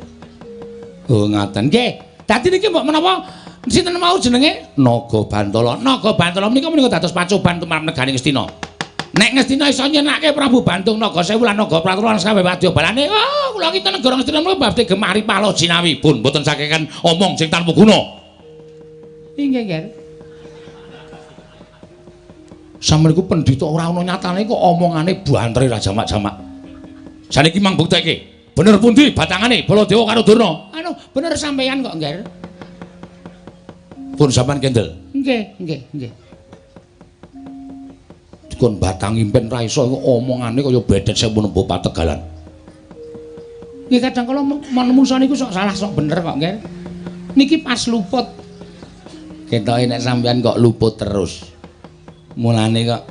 Oh ngoten nggih. Dadi niki mbok menapa sinten mau jenenge? Naga Bantala. Naga Bantala menika dados pacoban tumrap negari Ngastina. Nek Ngastina iso nyenake Prabu Bandung Nagasewu lan Naga Pratara lan sawe wadya balane, kula kita negara Ngastina menika badhe gemah ripah lo jinawi pun boten sakekan omong sing tanpa guna. Inggih, nggih. Sampeyan iku pendhita ora ana nyatane kok omongane bantre ra jamak-jamak. Saniki mang bukteke. Bener pundi batangane Baladewa karo Durna? Bener sampeyan kok, nggih. Pun sampeyan kendel. Nggih. Dikon batang impen ra iso omongane kaya bedet sewu nembo pategalan. Nggih kadang kala manungsa niku sok salah sok bener kok, nggih. Niki pas luput. Ketoke nek sampeyan kok luput terus. Mulane kok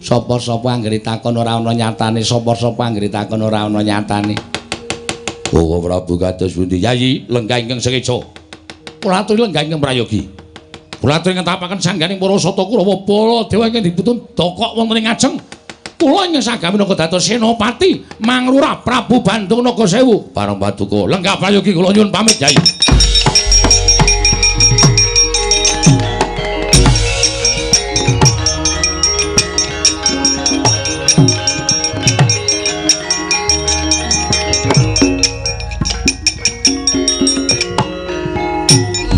sapa-sapa anggere takon ora ana nyatane, sapa-sapa anggere takon ora ana nyatane. Oh Prabu kados pundi? Yayi lenggah ingkang sekeca. Kula aturi lenggah ingkang prayogi. Kula aturi ngetapaken sangganing para sata Kurawa Baladewa ingkang diputun dokok wonten ing ngajeng. Kula ingkang sagami minangka dados senopati Manglurah Prabu Bandung Nagasewu. Parang Paduka lenggah prayogi kula nyuwun pamit, Yai.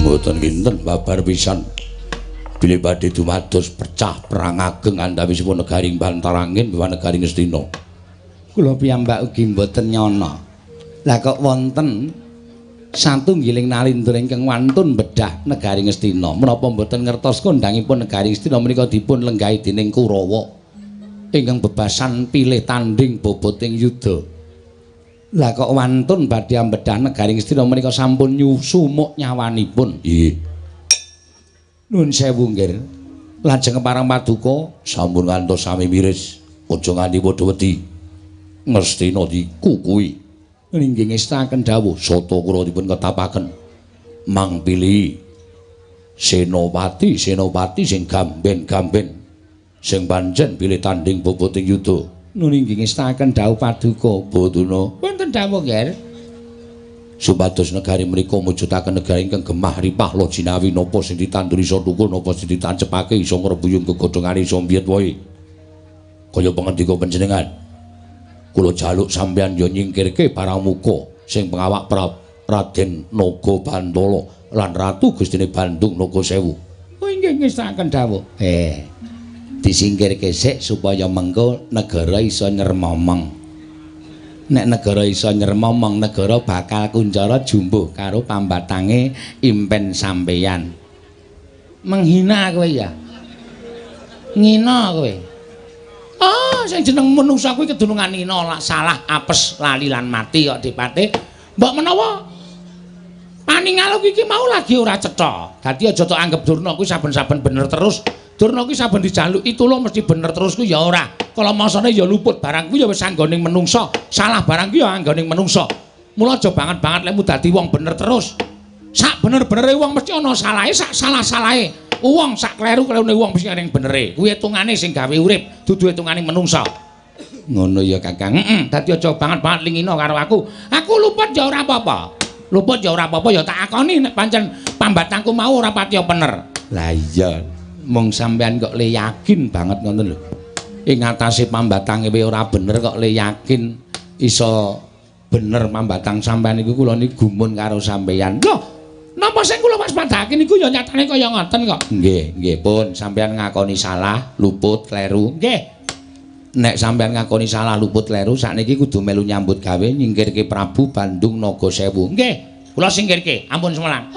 Mboten kinten babar pisan. Bilih badhe dumados pecah perang ageng antawisipun negaring Bantarangin miwah negaring Ngastina. Kula piyambak ugi mboten nyana. Lah kok wonten satunggiling nalindra ingkang wantun bedah negaring Ngastina. Menapa mboten ngertos kondhangipun negaring Ngastina menika dipun lenggahi dening Kurawa ingkang bebasan pilih tanding boboting yuda. Lah kok wantun badhe ambedah negaring Ngastina menika sampun nyusumuk nyawanipun. Nggih. Nuwun sewu nggih. Lajeng Parang Paduka sampun ngantos sami miris. Aja nganti padha wedi. Ngastina dikukuhi. Nggih ngestaken dawuh sata kula dipun ketapaken. Mangpili senopati sing gamben-gamben sing pancen bilih tanding boboting yuda. Nuwun inggih ngestaken dawuh Paduka. Boduna. Wonten dawuh nggih. Supados negari menika mujudaken negari ingkang gemah ripah lo jinawi napa sing ditanduri iso tukul napa sing ditancepake iso ngrebuyung gegodhongane iso mbiyet wae. Kaya pangandika panjenengan. Kula jaluk sampeyan ya nyingkirke Paramuka sing pengawak Raden Naga Bantala lan Ratu Gustine Bandung Nagasewu. Oh inggih ngestaken dawuh. Disingkirke sik supaya mengko negara iso nyermomong. Nek negara iso nyermomong, negara bakal kuncara jumbuh karo pambatange impen sampeyan. Menghina kowe ya. Ngina kowe. Ah, sing jeneng manungsa kuwi kedunungan ngina, salah apes lali lan mati kok dipate. Mbok menawa paningal iki mau lagi ora cetha. Dadi aja tok anggap Durna kuwi saben-saben bener terus. Durna kuwi saben dijaluki tulung mesti bener terus kuwi ya ora. Kala masane ya luput barang kuwi ya wis anggoning menungsa, salah barang kuwi ya anggoning menungsa. Mula aja banget-banget lek mu dadi wong bener terus. Sak bener-benere wong mesti ana salahe, sak salah-salahe. Wong sak kleru-klerune wong mesti ana ing benere. Kuwi hitungane sing gawe urip, dudu hitungane menungsa. Ngono ya Kakang. Dadi aja banget-banget lingina karo aku. Aku luput ya ora apa-apa. Luput ya ora apa-apa ya tak akoni nek pancen pambatangku mau ora patiya bener. Lah iya. Mong sampean kok le yakin banget ngoten lho. Ing atase pambatange we ora bener kok le yakin iso bener pambatang sampean iku kula niku gumun karo sampean. Loh, napa sing kula waspadake niku ya nyatane kaya ngoten kok. Nggih pun sampean ngakoni salah, luput, kleru. Nggih. Nek sampean ngakoni salah, luput, kleru sakniki kudu melu nyambut gawe nyingkirke Prabu Bandung Nagasewu. Nggih, kula singkirke. Ampun semelang.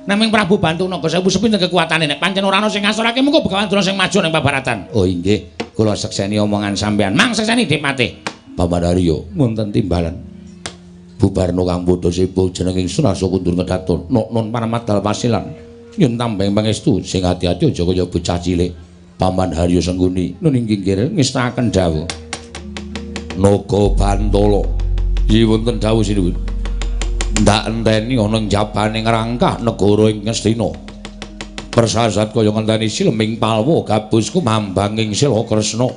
Naming Prabu Bandung Nagasewu sepinten kekuatane nek pancen ora ana sing ngasorake mengko Begawan Durna sing maju ning pabaratan. Oh inggih, kula sekseni omongan sampean. Mang sekseni Dipati. Paman Haryo, wonten timbalan. Bubarno Kang Bodho Sebo jeneng ingsun Rasa Kundur Ngedaton. Non paramat dal pasilan. Yen tambeng pangestu sing ati-ati aja kaya bocah cilik. Paman Haryo Sengguni. Nun inggih nggih ngestaken dawuh. Naga Bantala. Iki wonten dawuh sinuwun. Ndak enteni ana njabaning rangkah negara ing Ngastina. Persasat kaya ngenteni Silming Palwa gabusku mambanging Sila Kresna.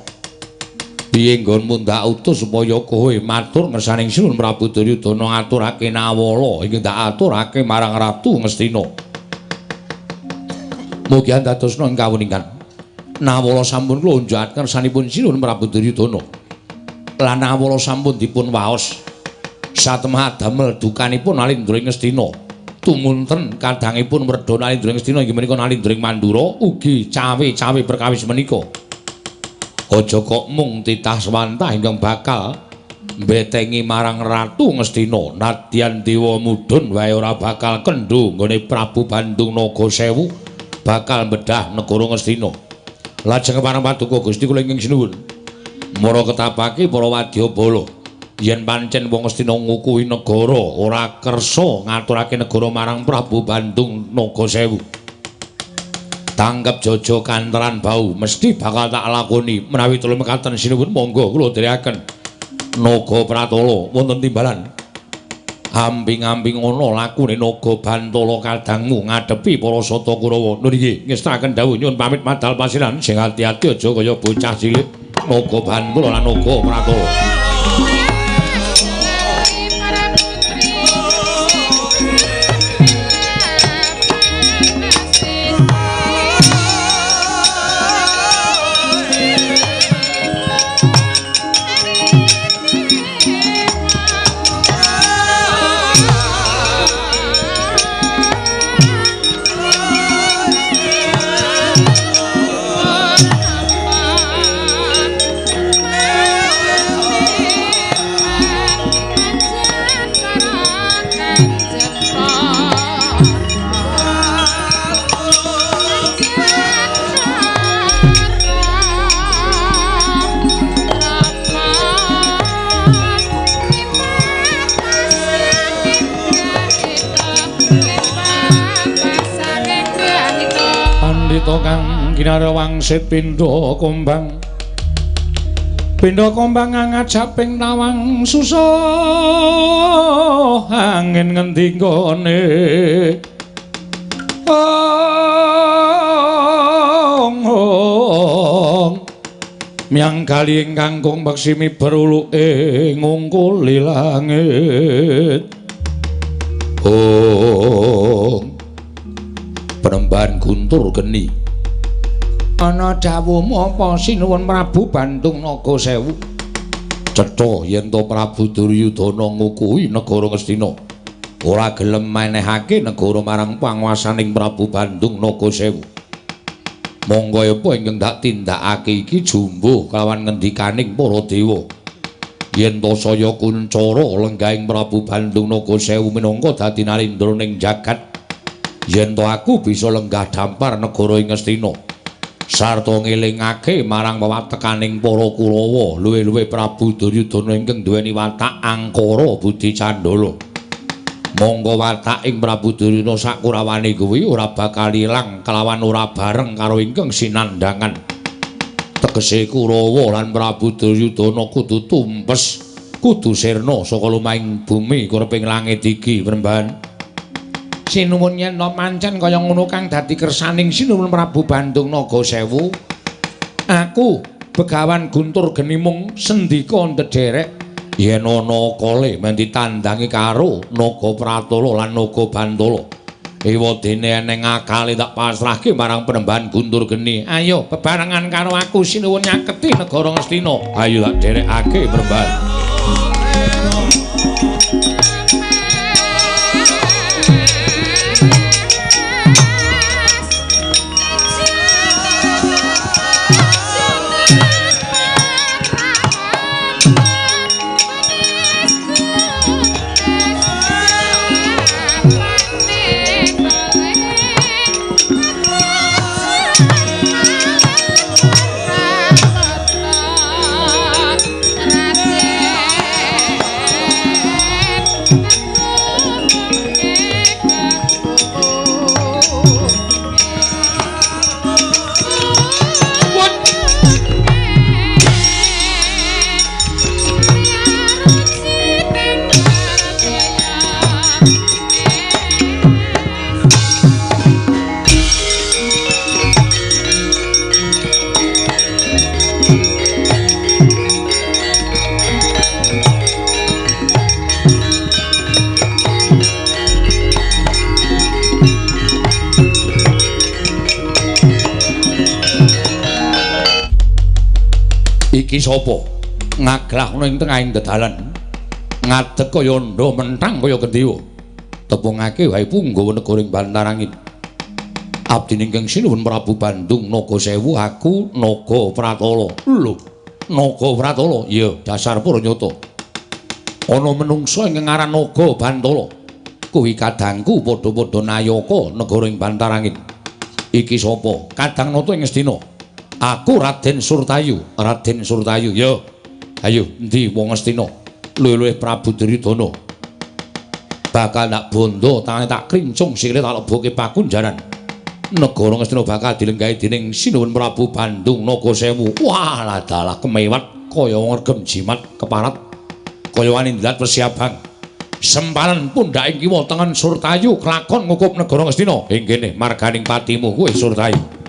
Piye nggonmu ndak utus supaya kowe matur ngersaning Sinuwun Prabu Duryudana ngaturake nawala ing ndak aturake marang Ratu Ngastina. Mugi andadosna ing kawuningan. Nawala sampun kula unjukaken sanipun Sinuwun Prabu Duryudana. Lan nawala sampun dipun waos. Satemah damel dukanipun Nalindra Ngastina. Tumunten kadangipun werda Nalindra Ngastina inggih menika Nalindra Mandura ugi cawe-cawe perkawis menika. Aja kok mung titah swantah ingkang bakal mbetengi marang Ratu Ngastina. Nadyan Dewa Mudhun wae ora bakal kendho nggone Prabu Bandung Nagasewu bakal bedah negara Ngastina. Lajeng Parang Paduka Gusti kula ingkang sinuwun. Mara ketapake para wadyabala. Yen pancen wong Ngastina ngukuhi negara ora kersa ngaturake negara marang Prabu Bandung Nagasewu. Tanggap jaja kanteran bau mesti bakal tak lakoni menawi tulung mekaten sinuwun monggo kula dherekaken. Naga Pratala wonten timbalan. Amping-amping ngono lakune Naga Bantala kadangmu ngadepi para Sata Kurawa. Lho niki ngestaken dawuh nyuwun pamit madal pasiran sing ati-ati aja kaya bocah cilik. Naga Bantala lan Naga Pratala. Kang kinara wangsit pindha kombang ngajaping tawang susah angin ngendi nggone miang kali ingkang kang beksimi beruluke ngungkuli langit Penembahan Guntur Geni. Ana dawuhmu apa sinuwun Prabu Bandung Nagasewu? Cetha yen to Prabu Duryudana ngukuhi negara Ngastina. Ora gelem menehake negara marang panguwasaning Prabu Bandung Nagasewu. Monggo apa ingkang dak tindakake iki jumbuh kelawan ngendikaning para dewa. Yen to saya kuncara lenggahing Prabu Bandung Nagasewu minangka dadi narindraning jagat. Yen to aku bisa lenggah dampar negara ing Ngastina sarta ngelingake marang wewatekaning para Kurawa luwih-luwih Prabu Duryudana ingkang duweni watak angkara budi candala. Monggo wataking Prabu Duryudana sakurawane kuwi ora bakal ilang kelawan ora bareng karo ingkang sinandhangan. Tegese Kurawa lan Prabu Duryudana kudu tumpes, kudu sirna saka lumahing bumi kureping langit iki, Prembahan. Sinuwun yen pancen kaya ngono kang dadi kersaning sinuwun Prabu Bandung Nagasewu. Aku Begawan Guntur Geni mung sendika ndederek yen ana kale men ditandangi karo Naga Pratala lan Naga Bantala. Ewadene eneng akale tak pasrahke marang Penembahan Guntur Geni. Ayo bebarengan karo aku sinuwun nyaketi negara Ngastina. Ayo tak derekake Prembahan. Iki sapa? Ngaglah ana ing tengahing dedalan. Ngadeg kaya ndha mentang kaya gendewa. Tepungake wae punggawa negaring Bantarangin. Abdine ingkang sinuwun Prabu Bandung Nagasewu aku Naga Pratala. Lho, Naga Pratala? Iya, dasar Pranyata. Ana menungsa ingkang aran Naga Bantala. Kuwi kadangku padha-padha nayaka negaring Bantarangin. Iki sapa? Kadang nata ing Ngastina. Aku Raden Surtayu. Raden Surtayu. Yo. Ayo, endi wong Ngastina? Luwih-luwih Prabu Duryudana. Bakal tak bondo, tangane tak krincung sikile tak lebokke pakunjaran. Negara Ngastina bakal dilenggahi dening sinuwun Prabu Bandung Nagasewu. Wah, dalah kemewat kaya wong regem jimat keparat. Kaya wani ndilat persiabang. sempalan pundhaking kiwa tengen Surtayu kelakon ngukup negara Ngastina. Ing kene marganing patimu kuwi Surtayu.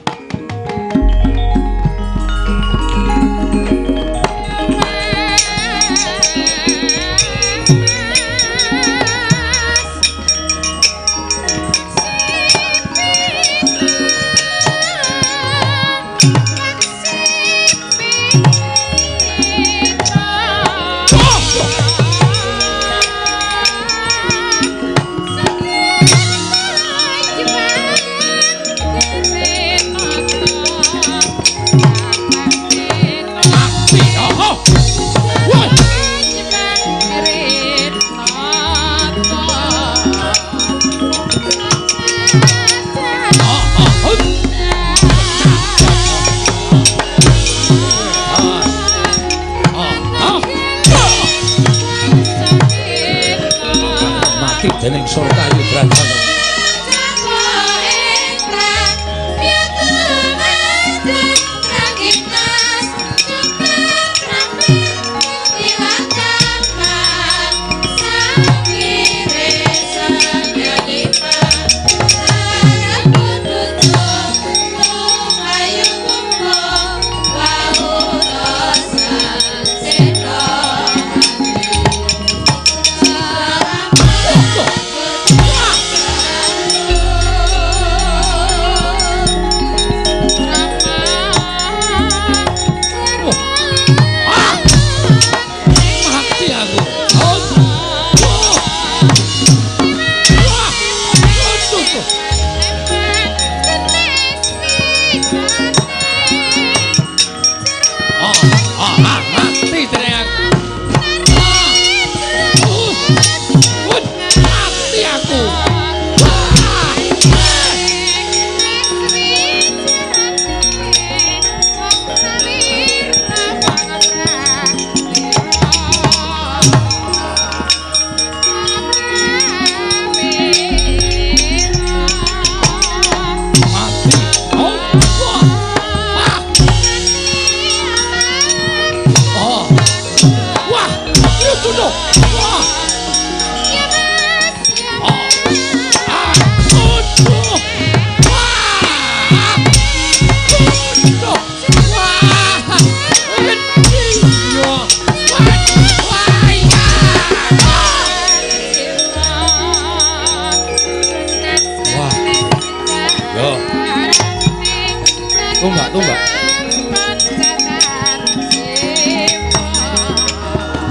Dening Surtayu Drajana.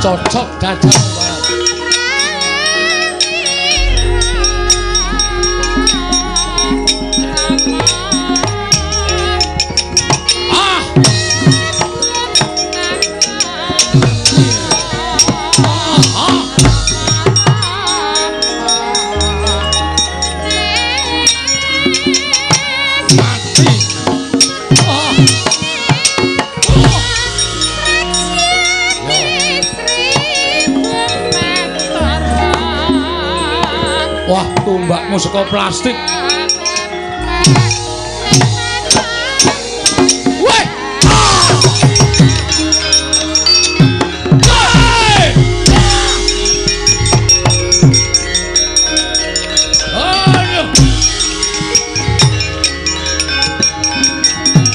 Cocok dadang wah, tumbakmu saka plastik. Weh!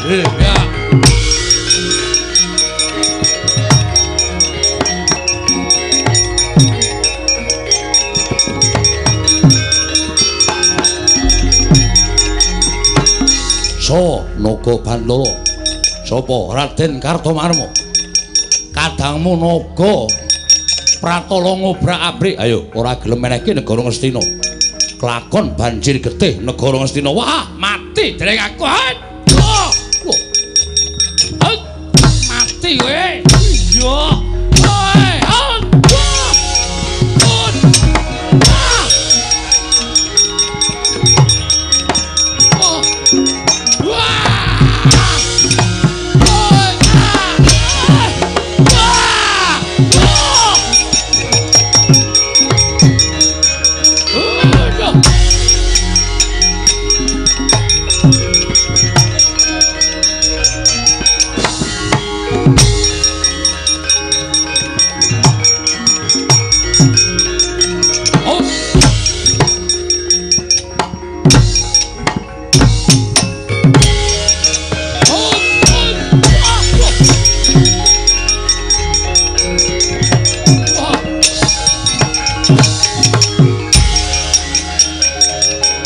Ya. So Naga Bandara sapa Raden Kartomarma kadangmu naga pratala ngobrak-abrik ayo ora gelem menehke negara Ngastina kelakon banjir getih negara Ngastina wah mati dereng aku mati kowe iya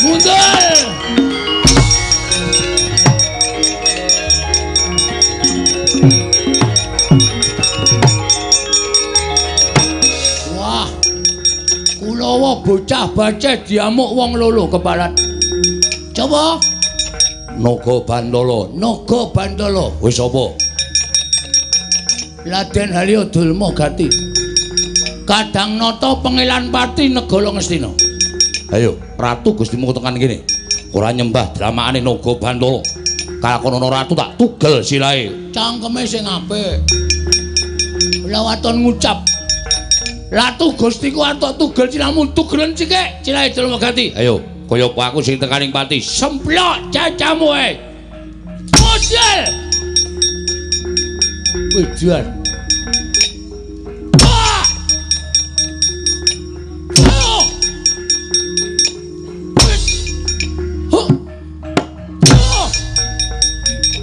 Mundur. Wah. Kulawa bocah bacet diamuk wong lolo kepalan. Coba Naga Bantala. Naga Bantala. Wis apa? Raden Haryadulma Gati. Kadang nata pengilan pati negara Ngastina. Ayo, Ratu Gustimu tekan kene. Ora nyembah dramaane Naga Bantala. Kalakonono ratu tak tugel silahe. Cangkeme sing apik. Lawaton ngucap. Ratu Gustiku arep tugel cilamu tugelen cikik cilahe Dulma Gati. Ayo, kaya aku sing tekaning pati. Semplok cacamu ae. Model. Wedan.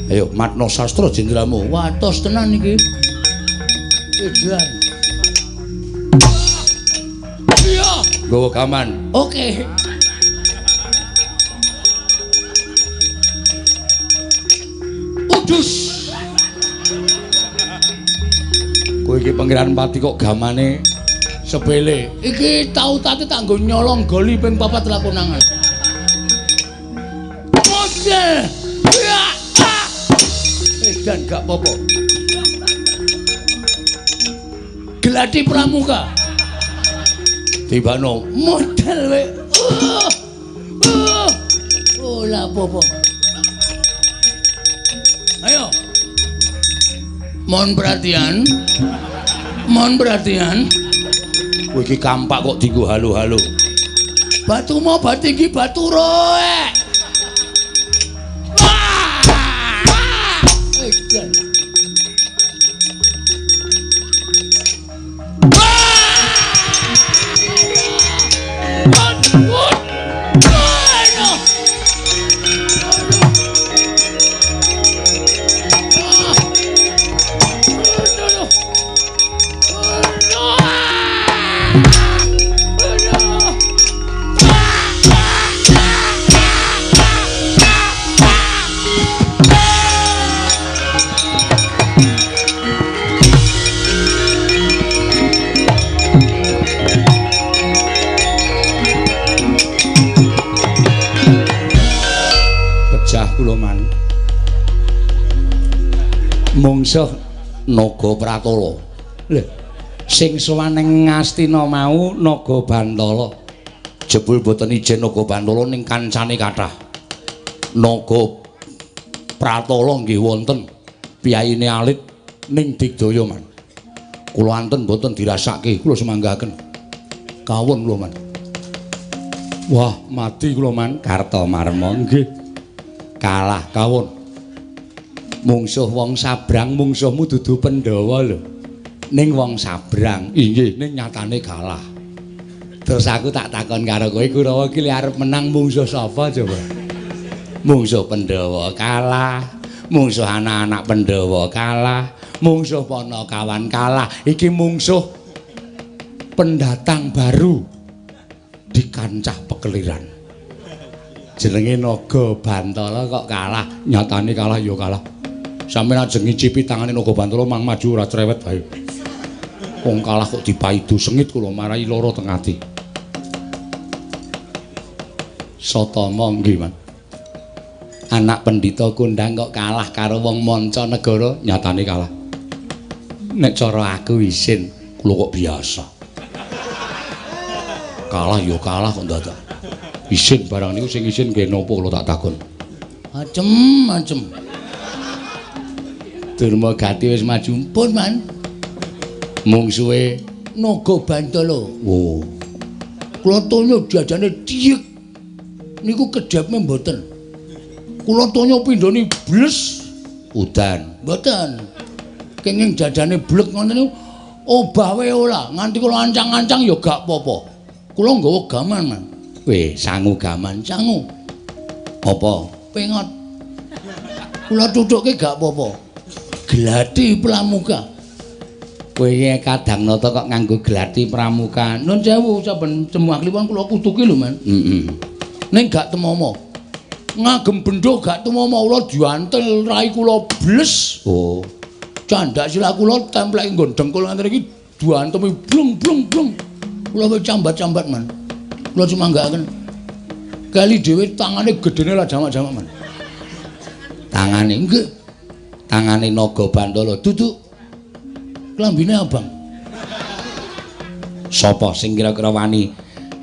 Ayo, matno sastra jendramu. Watos tenan iki. Wedan. Iya. Gawa gaman. Oke. Udus. Kowe iki Pangeran Pati kok gamane Sepele. Iki tau tate tak nggo nyolong goli ping 4 lakonangan. Model. Ya. Dan gak apa-apa. Gladi Pramuka. tibano Model we. Oh, lah apa-apa. Ayo. Mohon perhatian. Mohon perhatian. kowe iki kampak kok dienggo halo-halo. Batu mau batu iki batu roe. Edan. Mungsuh Naga Pratala. Lho, sing sowan ning Ngastina mau Naga Bantala. Jebul boten ijen Naga Bantala ning kancane kathah. Naga Pratala nggih wonten piyayine alit ning Digdaya man. Kula anten boten dirasake, kula semanggaken. Kawon kula man. Wah, mati kula man Kartamarma nggih. Kalah kawon. Mungsuh wong sabrang, mungsuhmu dudu Pandhawa lho. Ning wong sabrang, inggih ning nyatane kalah. Terus aku tak takon karo kowe, Kurawa iki arep menang mungsuh sapa coba? Mungsuh Pandhawa kalah, mungsuh anak-anak Pandhawa kalah, mungsuh Panakawan kalah. Iki mungsuh pendatang baru di kancah pekeliran. Jenenge Naga Bantala kok kalah, nyatane kalah ya kalah. Sampeyan ajeng ngicipi tangane Naga Bantala mang maju ora cerewet bae. Wong kalah kok dipaidu sengit kula marai lara teng ati. Satama nggih, Man. Anak pendhita kondang kok kalah karo wong manca negara, nyatane kalah. Nek cara aku isin, kula kok biasa. Kalah ya kalah kok ndadak. Isin barang niku sing isin nggih napa kula tak takon. Macem-macem. Durma Gati wis maju pun, Man. Mungsuhe Naga Bantala. oh, Kula tanya jajane diek. Niku kedhepme mboten. Kula tanya pindhane bles udan. mboten. Kenging jajane blek ngoten niku obah wae ora. Nganti kula ancang-ancang ya gak apa-apa. Kula nggawa gaman, Man. Weh, sangu gaman. Sangu. Apa? Pengot. Kula tuthuke gak apa-apa. Gladi Pramuka. Kowe iki kadang nata kok nganggo glati pramuka. Nun sewu saben cemuak kliwon kula kutuki lho, Man. Ning gak temomo. Ngagem bendho gak temomo kula diantel rai kula bles. Oh. Candak sila kula templek nggon dengkul nganten iki diantemi blung. Kula wis cambat-cambat, Man. Kula cuma gakaken. Kali dhewe tangane gedene lah jamak-jamak, Man. Tangane nggih. Tangane naga Bantala duduk. Klambine abang. Sapa sing kira-kira wani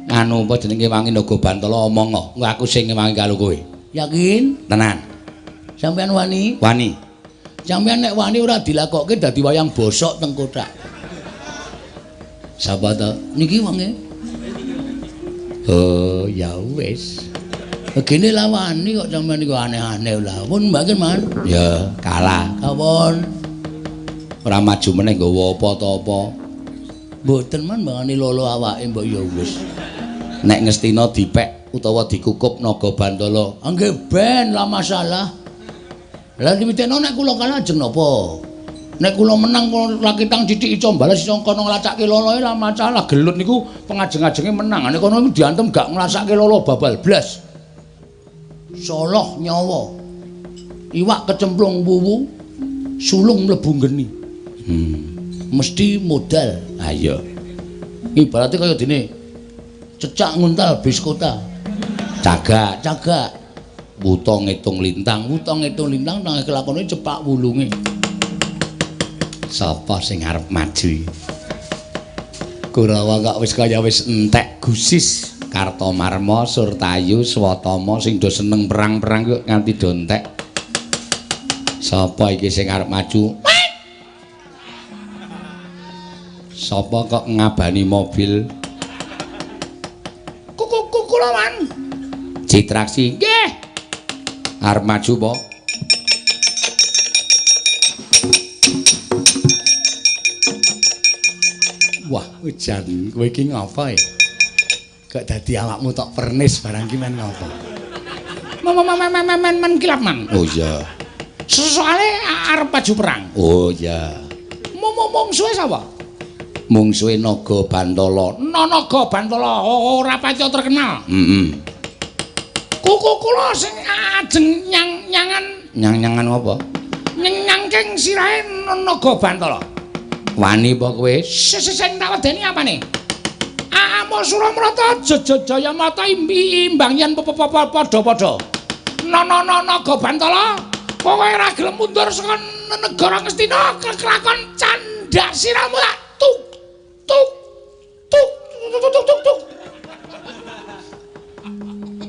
anu apa jenenge wangi naga Bantala omong kok aku sing wangi karo kowe. Yakin? Tenan. Sampeyan wani? Wani. Sampeyan nek wani ora dilakokke dadi wayang bosok teng kotak. Sapa to? Niki wonge. Oh, ya wis. Begini lah wani kok sampeyan niku aneh-aneh lah. Pun mbaken, Man. Ya, kalah. Kawon. Ora maju meneh nggawa apa ta apa. Mboten, Man, mbangane lolo awake mbok ya wis. Nek ngestina dipek utawa dikukup naga Bantala. Nggih ben lah masalah. Lah dimiteno nek kula kalah ajeng napa? Nek kula menang kula rakitang didik iso bales iso kono nglacakke loloe lah masalah. Gelut niku pengajeng-ajenge menang. Nek kono diantem gak nglacakke lolo babal blas. Soloh nyawa. Iwak kecemplung wuwu, sulung mlebu geni. Mesti modal. Ayo. Ibaratnya kaya dene cecak nguntal bis kota. Cagak. Wuta ngitung lintang tangi kelakone cepak wulunge. Sapa sing arep maju? Kurawa kok wis kaya wis entek gusis. Kartomarma, Surtayu, Swatama sing do seneng perang-perang kok nganti do entek. Sapa iki sing arep maju? Sapa kok ngabani mobil? Kula, Man. Citraksi. Nggih. Arep maju po? Wah, ujan kowe iki ngapa ya? Kok dadi awakmu tok pernis barang ki men ngapa? Men kilap, Man. Oh iya. Soale arep maju perang. Oh iya. Mungsuhe sapa? Mungsuhe naga Bantala. Naga Bantala ora pancen terkenal. Kuku kula sing ajeng Nyang-nyangan apa? Nyangking sirahe naga Bantala. Wani apa kowe? Sing tak wedeni apane? Amo Suramrata Jayamata imbang yen padha-padha. Naga Bantala kowe ora gelem mundur saka negara Ngastina kelakon candak siramu tuk.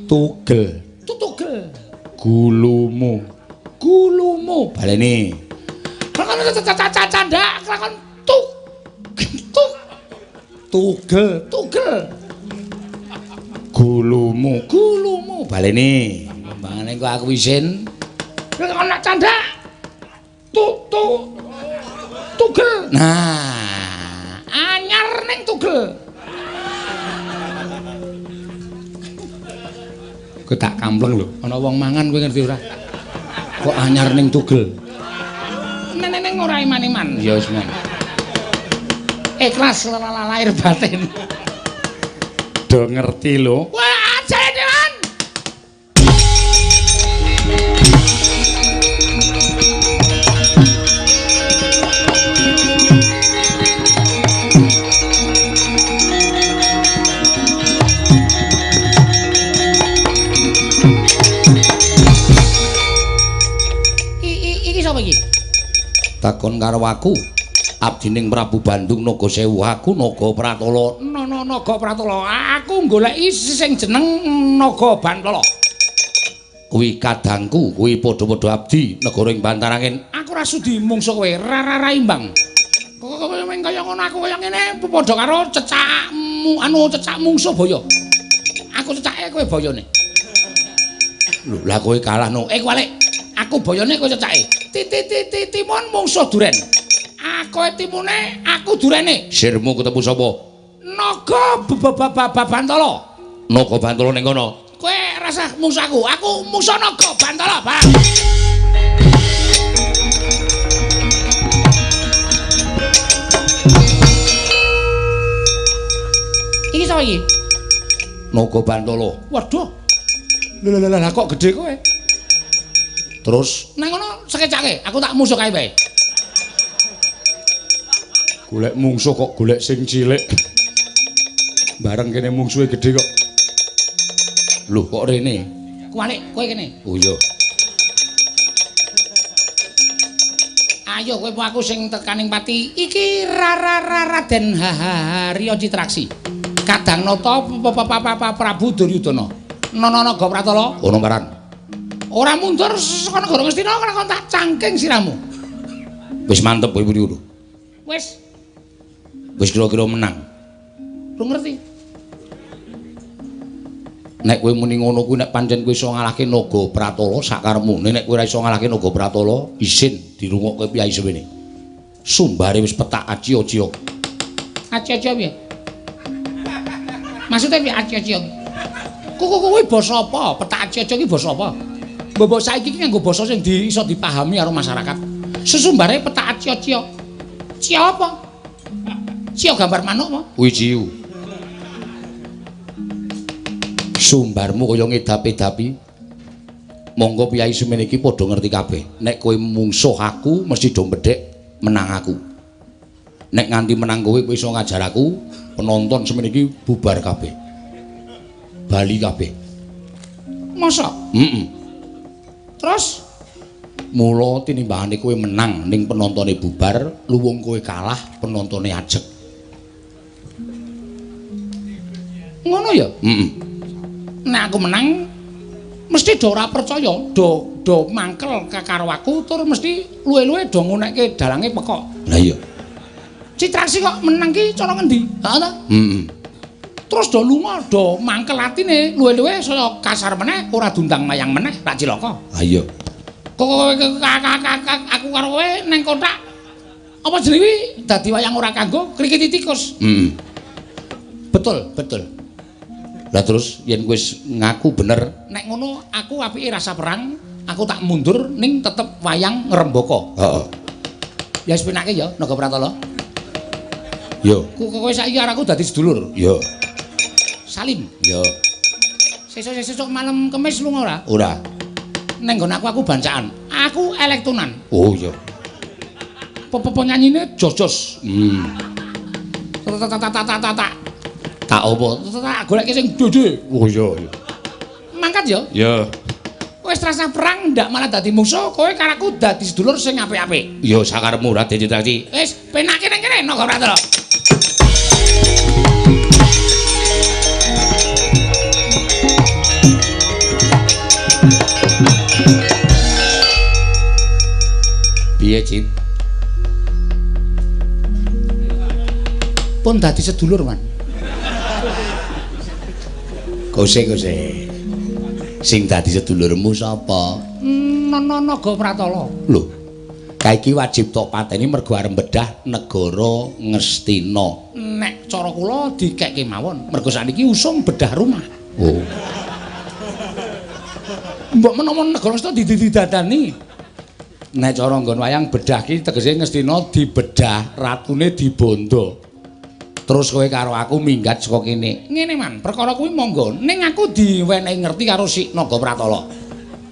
Tugel. Gulumu. Baleni. Kelakon candak kelakon tuk. Tugel. Gulumu. Baleni. Mbangane kok aku isin. Kelakon candak. Tugel. Nah, anyar ning tugel. kowe tak kampleng lho. Ana wong mangan kowe ngerti ora? Kok anyar ning tugel? Neng ora iman-iman. Ya wis men. Ikhlas lahir batin. Do ngerti lho. Wah, ajane dewan. Iki sapa iki? Takon karo aku. Abdining Prabu Bandung Nagasewu aku Naga Pratala. Naga Pratala. Aku goleki sing jeneng Naga Bantala. Kuwi kadangku, kuwi padha-padha abdi negara ing Bantarangin. Aku ora sudi mungsuh kowe, ra imbang. Kok men kaya ngono aku kaya ngene padha karo cecakmu, cecak mungsuh boyo. Aku cecake kowe boyone. Lho, lah kowe kalah no. Kualik. Aku boyone kowe cecake. Timun mungsuh duren. Aku timune, aku durene. Sirmu ketemu sapa? Naga Bantala. Naga Bantala ning kono. Kowe rasa musuh aku musuh Naga Bantala, Pak. sapa iki? Naga Bantala. Waduh. Lah kok gedhe kowe? Terus Nang ngono sekecake, aku tak musuh kae wae. golek mungsuh kok golek sing cilik. Bareng kene mungsuhe gedhe kok. Lho kok rene? Kualik, kowe kene. Oh iya. Ayo kowe aku sing tekaning pati. Iki Raden Harya Citraksi. Kadang nata Prabu Duryudana. Nana Naga Pratala. Ono paran. Ora mundur saka negara Ngastina kok tak cangking siramu. Wis mantep kowe muni ngono. Wis Wis kira-kira menang. lu ngerti. Nek kowe muni ngono kuwi nek pancen kowe iso ngalahke Naga Pratala sakarepmu. Nek kowe ora iso ngalahke Naga Pratala, isin dirungokke piyai semene. Sumbare wis petak aci-aci. Aci-aci piye? Maksudnya piye aci-aci? Kowe basa apa? Petak aci-aci ki basa apa? Mbok saiki ki nganggo basa sing iso dipahami karo masyarakat. Sesumbare petak aci-aci. Cio apa? Cio gambar manuk apa? Kuwi ciu. Sumbarmu kaya ngedapi-dapi. Monggo piyai semene iki padha ngerti kabeh. Nek kowe mungsuh aku mesti do mbedhek menang aku. Nek nganti menang kowe iso ngajar aku, penonton semene iki bubar kabeh. Bali kabeh. Masa? Terus Mula tinimbangane kowe menang ning penontone bubar, luwung kowe kalah penontone ajeg. Ngono ya? Nek aku menang mesti do ora percaya, do mangkel karo aku tur mesti luwe-luwe do ngunekke dalange pekok. Lah iya. Citraksi kok menang ki cara ngendi? Ha ta? Terus do lunga, do mangkel atine, luwe-luwe saya kasar meneh, ora dundang mayang meneh, tak cilaka. Ha iya. Kowe aku karo kowe neng kotak apa jenenge dadi wayang ora kanggo krikiti tikus. Betul. Lah terus yen wis ngaku bener, Nek ngono aku apike rasa perang, aku tak mundur ning tetep wayang ngrembaka. heeh. Ya wis penake ya Naga Pratala. Yo, Kowe saiki karo aku dadi sedulur. yo, Salim. yo. Sesuk malam Kemis lunga ora? Ora. Neng nggon aku bancaan. Aku elektunan. Oh iya. Penyanyine jos-jos. Tak apa? Tak goleke sing dede. Oh iya. Mangkat ya. Ya. Wis rasa perang ndak malah dadi musuh, kowe karo aku dadi sedulur sing apik-apik. Ya sakarepmu Raden Citraksi. Wis penake nang kene Naga Pratala. Piye, Cit? Pun dadi sedulur, Man. Kose. Sing dadi sedulurmu sapa? Naga Pratala. Lho. Kaiki wajib tok pateni mergo arep bedah negara Ngastina. Nek cara kula dikekke mawon, mergo sakniki usum bedah rumah. Oh. Mbok menawa negara Ngastina didadani. Nek cara nggon wayang bedah ki tegese Ngastina dibedah, ratune dibondo. Terus kowe karo aku minggat saka kene. Ngene Man, perkara kuwi monggo ning aku diwenehi ngerti karo si Naga Pratala.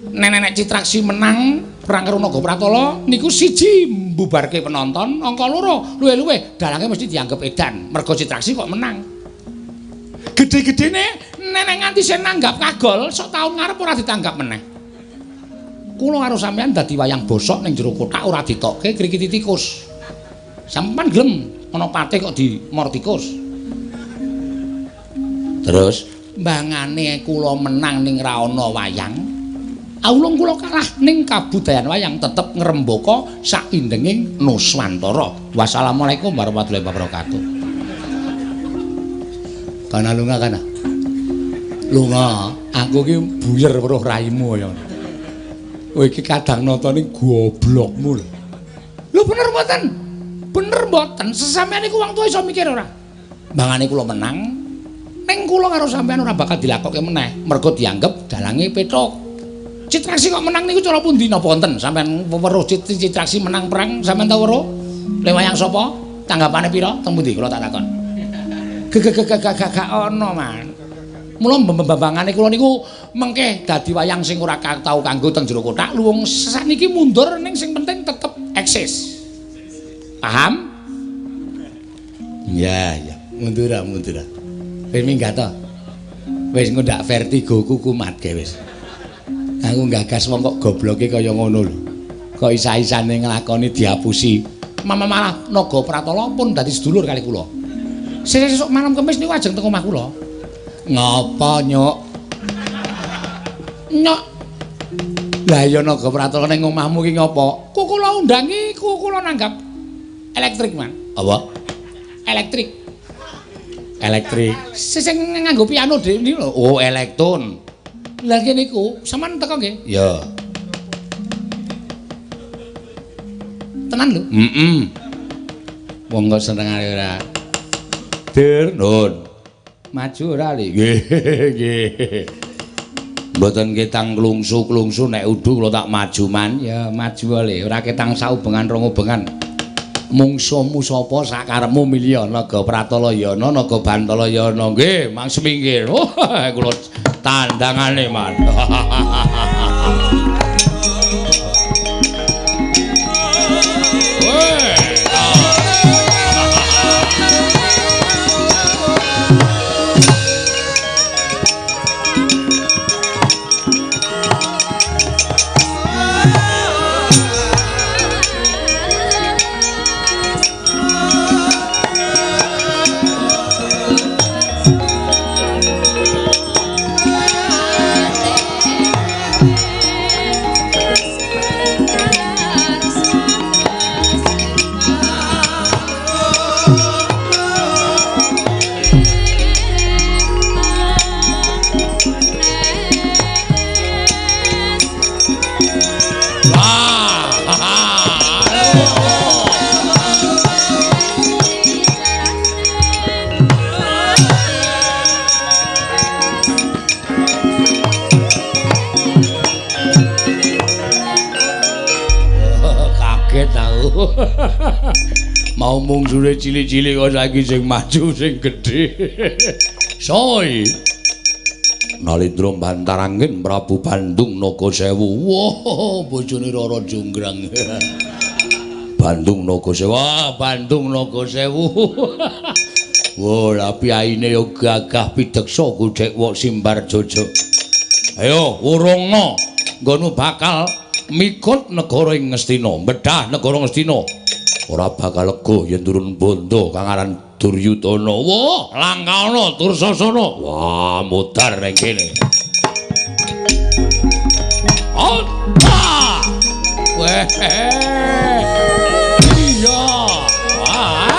Nek Citraksi menang perang karo Naga Pratala niku siji mbubarke penonton, angka loro luwe-luwe dalange mesti dianggep edan. Mergo Citraksi kok menang. Gedhe-gedhene nek nganti sen nanggap kagol, sok taun ngarep ora ditanggap meneh. Kula karo sampean dadi wayang bosok ning jero kotak ora ditokke krikiti tikus. Sampeyan gelem ana patih kok dimor tikus. Terus Mbangane kula menang ning ra ana wayang. Aulung kula kalah ning kabudayan wayang tetep ngrembaka saindenging Nuswantara. Wassalamualaikum warahmatullahi wabarakatuh. Kana lunga kana. Lunga, aku ki buyer weruh raimu ya. Kowe iki kadang nata ning goblokmu lho. Lho bener mboten? Bener mboten? Sesampeyan iku wong tuwa iso mikir ora? Mbangane kula menang ning kula karo sampeyan ora bakal dilakokke meneh mergo dianggep dalange petok. Citraksi kok menang niku cara pundi napa wonten? Sampeyan weruh Citraksi menang perang sampeyan tau weruh? Le wayang sapa? Tanggapane pira? Teng pundi kula tak takon. Gak ono, Man. Mula mbambangane kula niku mengke dadi wayang sing ora tau kanggo teng jero kothak, luwung sakniki mundur ning sing penting tetep eksis. Paham? Ya, mundur. Wis minggat to. Wis ngundak vertigo ku kumat ge wis. Aku gagas wong kok gobloke kaya ngono lho. Kok isa-isane nglakoni diapusi. Malah Naga Pratala pun dadi sedulur kali kula. Sesuk malam Kamis niku ajeng teng omah kula. Ngapa, Nyuk? Nyok. Lah ya Naga Pratala ning omahmu ki ngapa? Ku kula undangi, ku kula nanggap elektrik, Man. Apa? Elektrik. Sing nganggo piano dhewe niku lho. Oh, elektron. Lah kene niku sampean teko nggih? Ya. Tenan lho? Wong kok senengane ora. Dir, nun. Maju ora li? Nggih. Mboten ketang klungsu nek udu kula tak maju man. Ya maju le, ora ketang saubengan rong ubengan. Mungsumu sapa sakarepmu milih Naga Pratala ya ana, Naga Bantala ya ana. Nggih, mang seminggir. Wah, kula tandangane man. Mau mungsure cilik-cilik kok saiki sing maju sing gedhe. Soy. Nalindra Bantarangin Prabu Bandung Nagasewu. Wah, bojone Rara Jonggrang. Bandung Nagasewu. Wah, Bandung Nagasewu. Wah, la piyaine yo gagah pideksa gudhek wok simbar jojo. Ayo, urungna. Nggonmu bakal mikut negara ing Ngastina, mbedhah negara Ngastina. Ora bakal lega yen turun bondo kang aran Duryudana. Wah, Langkana Dursasana. Wah, mudhar ning kene. Ota! Weh. Iya. Wah.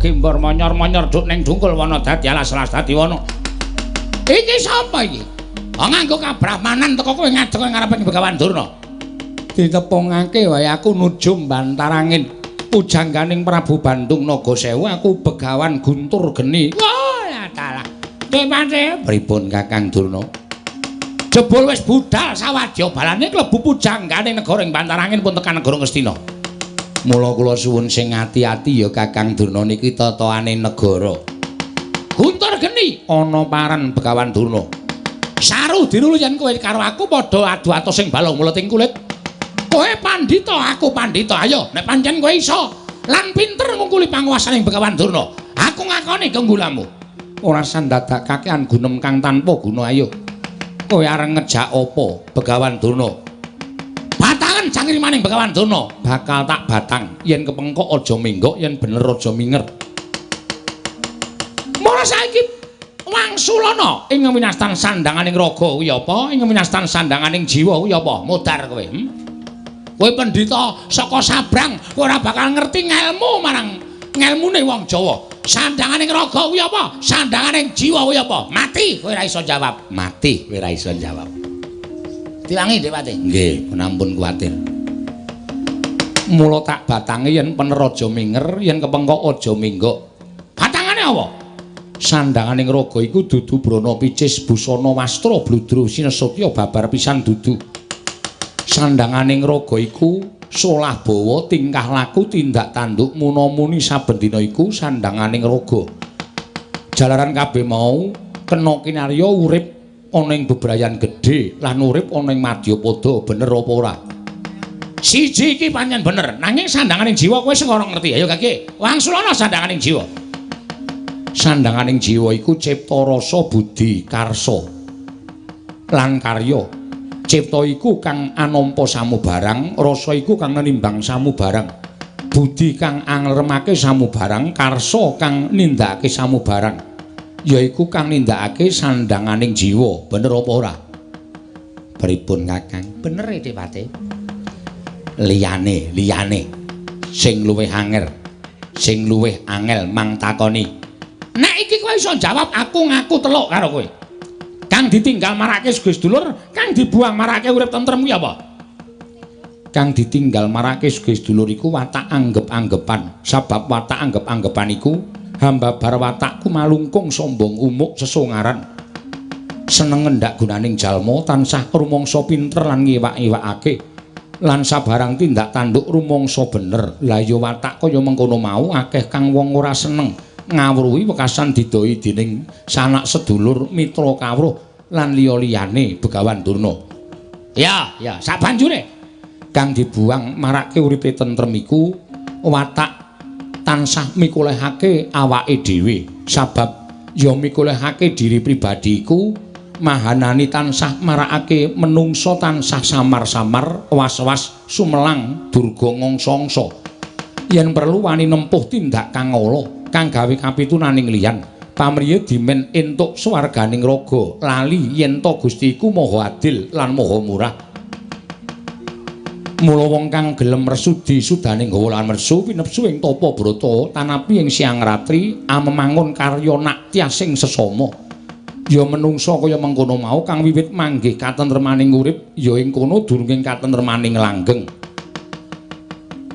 Gimbor monyor-monyor duk ning dungkul wana dadi alas-alas dadi wana. Iki sapa iki? Nganggo kabrahmanan teko kowe ngadeg ngareping Begawan Durna. Ditepungake wae aku nuju Bantarangin. Pujangganing Prabu Bandung Nagasewu aku Begawan Guntur Geni. Wah, dalah. Demane pripun Kakang Durna? Jebul wis budal sawadya balane klebu pujangganing negara ing Bantarangin pun tekan negara Ngastina. Mula kula suwun sing ati-ati ya Kakang Durna niki tataane negara. Guntur Geni ana paran Begawan Durna. Saru dirulu yen kowe karo aku padha adu atos sing balung muleting kulit. Kowe pandhita, aku pandhita. Ayo, nek pancen kowe iso lan pinter ngungkuli panguwasaning Begawan Durna, aku ngakoni genggulamu. Ora sandadakakean gunem kang tanpa guna. Ayo. Kowe areng ngejak apa Begawan Durna? winastan cangkrimaning Begawan Durna bakal tak batang yen kepengkok aja minggok yen bener aja minger. Mula saiki wangsulana ing winastan sandanganing raga kuwi apa? Ing winastan sandanganing jiwa kuwi apa? Modar kowe. Kowe pendhita saka Sabrang ora bakal ngerti ngelmu marang ngelmune wong Jawa. Sandanganing raga kuwi apa? Sandanganing jiwa kuwi apa? Mati kowe ora iso jawab. Mati kowe ora iso jawab. Diwangi Dewate. Nggih, penampun kuwatir. Mula tak batange yen pener aja minger, yen kepengkok aja minggok. Batangane apa? Sandanganing raga iku dudu brana picis busana wastra bludru sinesutya babar pisan dudu. Sandanganing raga iku solah bawa tingkah laku tindak tanduk munamuni saben dina iku sandanganing raga. Jalaran kabeh mau kena kinarya urip ana ing bebrayan gedhe lan urip ana ing Madyapada bener apa ora? Siji iki pancen bener, nanging sandanganing jiwa kowe sing ora ngerti. Ayo Gage, wangsulana sandanganing jiwa. Sandanganing jiwa iku cipta rasa budi karsa lan karya. Cipta iku kang anampa samubarang, rasa iku kang nimbang samubarang. Budi kang anglermake samubarang, karsa kang nindakake samubarang. Yaiku kang nindakake sandanganing jiwa. Bener apa ora? Pripun Kakang? Bener e Dewate. Liyane sing luwih angel mang takoni. Nek iki kowe iso jawab aku ngaku teluk karo kowe. Kang ditinggal marake Gus Dulur, kang dibuang marake urip tentrem kuwi apa? Kang ditinggal marake Gus Dulur iku watak anggep-anggepan. Sabab watak anggep-anggepan iku hambabar watakku malungkung sombong umuk sesongaran. Seneng ngendak gunaning jalma tansah rumangsa pinter lan ngiwak-iwakake. Lan sabarang tindak tanduk rumangsa bener. Lah ya watak kaya mengkono mau akeh kang wong ora seneng. Ngawruhi wekasan didoi dening sanak sedulur mitra kawruh lan liya-liyane Begawan Durna. Ya, sabanjure kang dibuang marake uripe tentrem iku watak tansah mikulihake awake dhewe. Sabab ya mikulihake diri pribadi iku mahanani tansah marakake menungsa tansah samar-samar was-was sumelang durga ngongso-ngso. Yen perlu wani nempuh tindak kang ala kang gawe kapitunaning liyan pamriya dimen entuk swarganing raga lali yen to Gusti iku maha adil lan maha murah. Mula wong kang gelem resudi sudaning gawa lan mersu pinepsu ing tapa brata tanapi ing siang ratri amemangun karya naktya sing sesama. Ya menungsa kaya mengkono mau kang wiwit manggih katentremaning urip ya ing kono durunging katentremaning langgeng.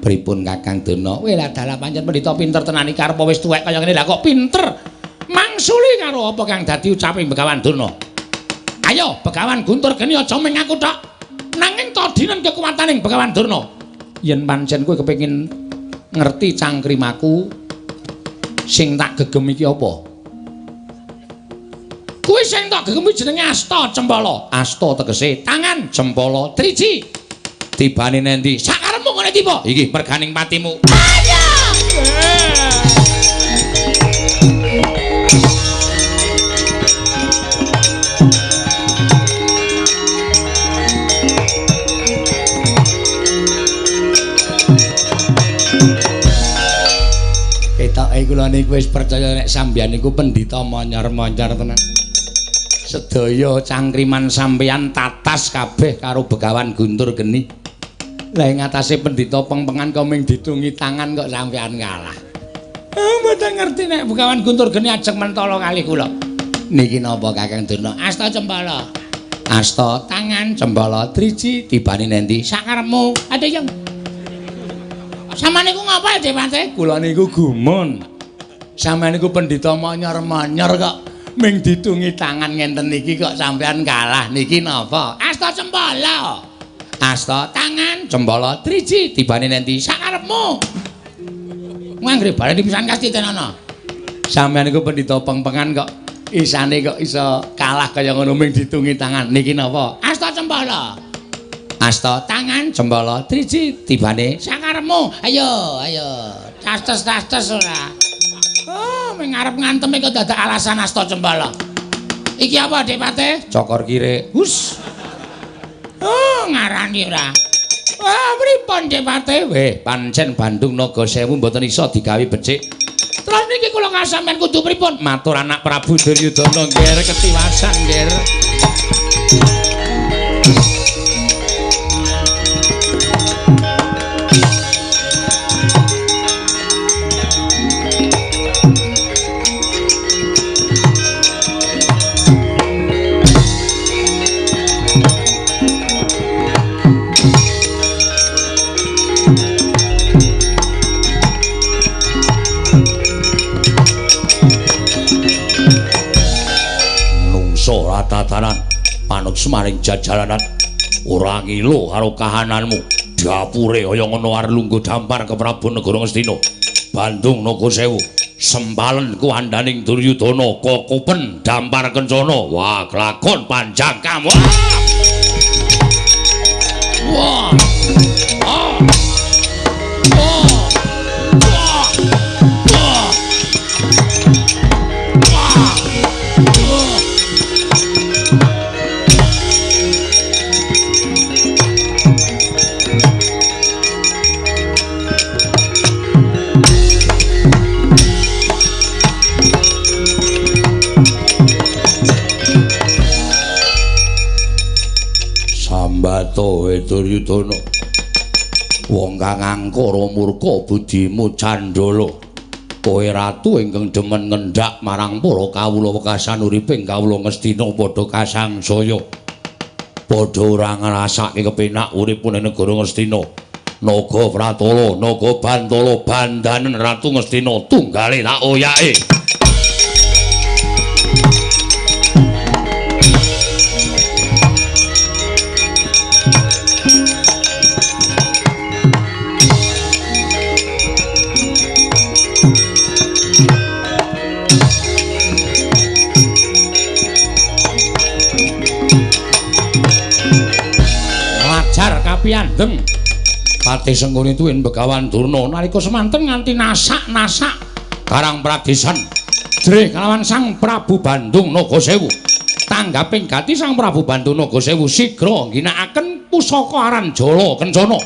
Pripun Kakang Durna? Weh lah dalah pancen pendhita pinter tenan iki arep wis tuwek kaya ngene. Lah kok pinter mangsuli karo apa kang dadi ucaping Begawan Durna? Ayo Begawan Guntur Geni aja mung aku tok. Nanging to dinen kekuwataning Begawan Durna. Yen pancen kowe kepengin ngerti cangkrimaku sing tak gegem iki apa? Kuwi sing tak gegem jenenge Asta Cempala. Asta tegese tangan, Cempala driji. Tibane nendi? Sakarepmu ngene tiba. Iki merganing patimu. Ayo! Ketoke kula niku wis percaya nek sampeyan niku pendhita monyor-monyor tenan. Sedaya cangkriman sampeyan tatas kabeh karo Begawan Guntur Geni. Lah ing atase pendhita pengpengan kok ming ditungi tangan kok sampeyan kalah. Mboten ngerti nek Begawan Guntur Geni ajeng mentala kalih kula. Niki napa Kakang Durna? Asta Cempala. Asta tangan, Cempala driji, tibane nendi? Sakarepmu. Ada yang Sampeyan niku ngapa Dewate? Kula niku gumun. Sampeyan niku pendhita monyor-monyor kok ming ditungi tangan ngenten niki kok sampeyan kalah. Niki napa? Asta Cempala. Asta tangan, Cempala driji, tibane nendi? Sakarepmu. Nganggre balen pisan kasti tenana. Sampeyan niku pendhita pengpengan kok isane kok iso kalah kaya ngono ming ditungi tangan. Niki napa? Asta Cempala. Asta tangan, Cempala driji, tibane sakarepmu. Ayo. Tas-tas ora. Oh, ming arep ngantemi kok dadak alasan Asta Cempala. Iki apa, Dek Pate? Cokor kire. Hus. Oh, ngarani ora. Pripun Nggih Patih? Pancen Bandung Nagasewu mboten iso digawe becik. Terus niki kula ngasampean kudu pripun? Matur anak Prabu Duryudana nggih ketiwasan nggih. Tatanan manut semaring jajalanan ora ngilo karo kahananmu dapure kaya ngono arep lungguh dampar ke Prabu Negara Ngastina Bandung Nagasewu sempalen kuwandaning Duryudana kokopen dampar kencana wah kelakon panjang kamu wah Sambato Duryudana wong kang angkara murka budimu candala kowe ratu ingkang demen ngendhak marang para kawula wekasan uriping kawula Ngastina padha kasangsaya padha ora ngrasake kepenak uripun ing negara Ngastina naga pratala naga bantala bandanen ratu Ngastina tunggale tak oyake piandhem Patih Sengkuni tuwin Begawan Durna nalika semanten nganti nasak-nasak karang pradesan jrih kalawan Sang Prabu Bandung Nagasewu tanggaping gati Sang Prabu Bandung Nagasewu sigra ngginakaken pusaka aran Jala Kencana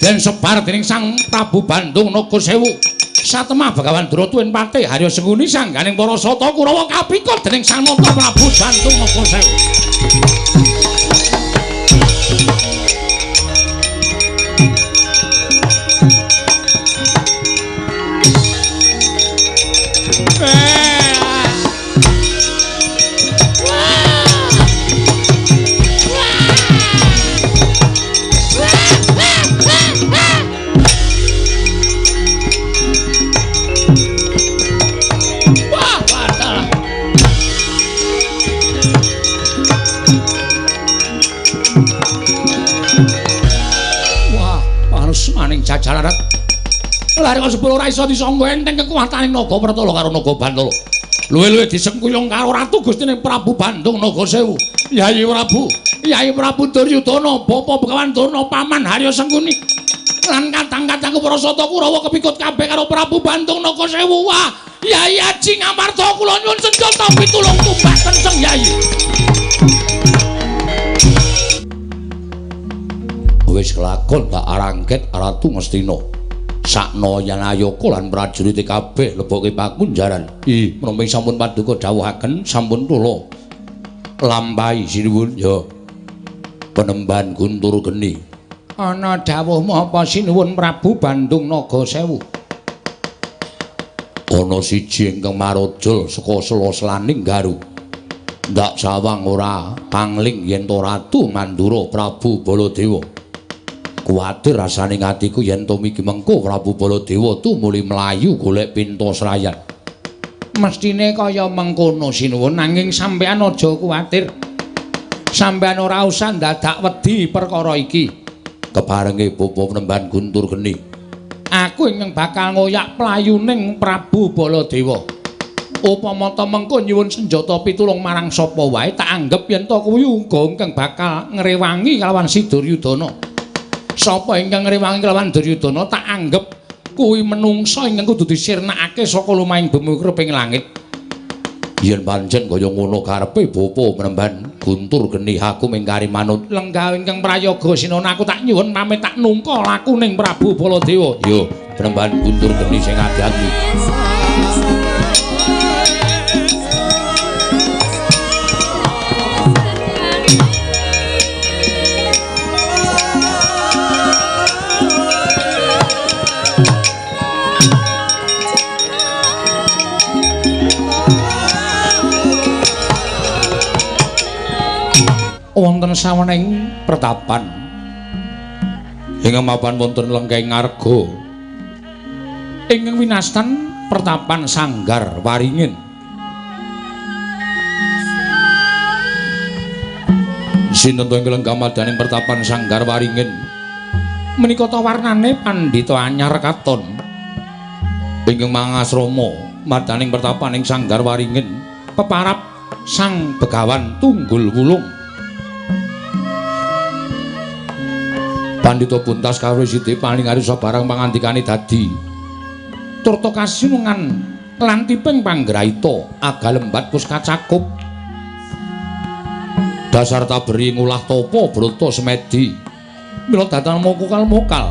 den sebar dening Sang Prabu Bandung Nagasewu satemah Begawan Durna tuwin Patih Harya Sengkuni sangganing para sata Kurawa kapikut dening Sang Nata Prabu Bandung Nagasewu jalaran lare kok sepuluh ora iso disangga enteng kekuwataning naga pratala karo naga bantala luwe-luwe disengkuyung karo ratu Gustine Prabu Bandung Nagasewu Yai Prabu Duryudana Bapa Begawan Durna Paman Harya Sengkuni lan katang-katangku para sata Kurawa kepikut kabeh karo Prabu Bandung Nagasewu wah Yai Aji Ngamarta kula nyuwun senjata pitulung tumbak kenceng Yai wis kelakon tak arangket Ratu Ngastina sakno yanayaka lan prajurit kabeh leboke pakunjaran menapa sampun paduka dawuhaken sampun kula lampahi sinuwun ya Penemban Guntur Geni ana dawuh apa sinuwun Prabu Bandung Nagasewu ana siji ingkang marajul saka sela-selaning garu ndak sawang ora pangling yen to Ratu Mandura Prabu Baladewa kuwatir rasane atiku yen to miki mengko Prabu Baladewa tumuli mlayu golek pinta srayan. Mestine kaya mengkono sinuwun nanging sampean aja kuwatir. Sampean ora usah dadak wedi perkara iki. Kebarenge Bapa Penemban Guntur Geni. Aku ingkang bakal ngoyak playuning Prabu Baladewa. Upama ta mengko nyuwun senjata pitulung marang sapa wae tak anggep yen to kuwi uga ingkang bakal ngrewangi kalawan Si Duryudana. Sapa ingkang ngrewangi kelawan Duryudana tak anggep kuwi menungsa ingkang kudu disirnakake saka lumahing bumi kreping langit. Yen pancen kaya ngono karepe bapa Penemban Guntur Geni aku mingkari manut lenggah ingkang prayoga sinana aku tak nyuwun pamit tak nungka lakuning Prabu Baladewa. Yo Penemban Guntur Geni sing ati-ati. Wonten sawening pertapan ingkang mapan wonten Lengkeng Ngarga ingkang winastan pertapan Sanggar Waringin. Sinten to ingkang lenggah madaning pertapan Sanggar Waringin menika ta warnane Pandhita anyar katon ingkang mangasrama madaning pertapan ing Sanggar Waringin peparap Sang Begawan Tunggul Wulung. Pandhita Buntas kawruh Siti paling arisa barang pangandikane dadi turta kasinungan lan tiping panggraita agalembat pus kacakup dasar taberi ngulah tapa brata semedi mila datang mokal-mokal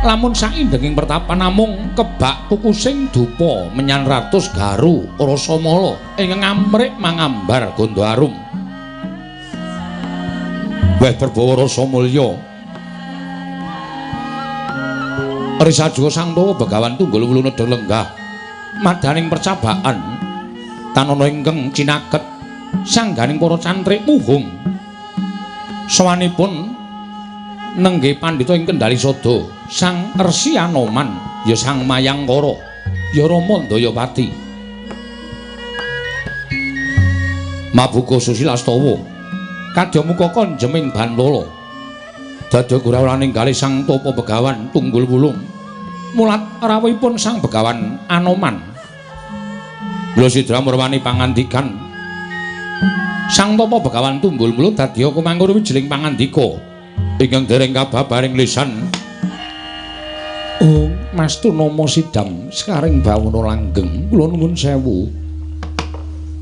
lamun saindenging pertapan namung kebak kukusing dupa menyan ratus garu rasa mala ing ngamrik mangambar gondo arum weh berbawa rasa mulya Risajuga Sang Dawa Begawan Tunggul Wulung nedha lenggah madaning percabaan tanana ingkang cinaket sangganing para cantrik muhung sawanipun nenggih pandhita ing Kendali Sada Sang Resi Anoman ya Sang Mayangkara ya Rama Dayapati Mabuka Susilastawa kadya muka konjeming Bandala dadi gurawaning kalih Sang Tapa Begawan Tunggul Wulung mulat rawuhipun Sang Begawan Anoman lha sidra murwani pangandikan Sang Tapa Begawan Tunggul Wulung dadi kumanggur wijiling pangandika ingkang dereng kababaring lisan Mastu Nama Sidam sekaring bawana langgeng kula nuwun sewu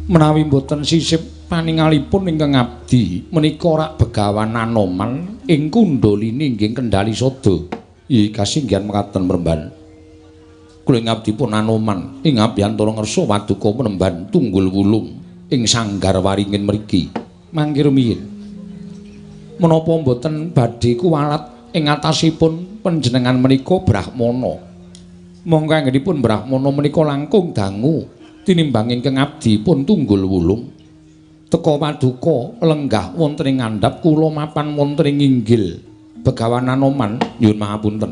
menawi mboten sisip paningalipun ingkang abdi menika rak Begawan Anoman ing kundhalini inggih Kendali Sada. Ih kasinggihan mekaten Penemban. Kula ngabdipun Anoman ing abiyantara ngersa Paduka Penemban Tunggul Wulung ing Sanggar Waringin mriki. Mangke rumiyin. Menapa mboten badhe kuwalat ing atasipun panjenengan menika Brahmana. Monggo anggenipun Brahmana menika langkung dangu tinimbang ingkang abdipun Tunggul Wulung. Teka Paduka lenggah wonten ing ngandhap kula mapan wonten ing inggil Begawan Anoman nyuwun pangapunten.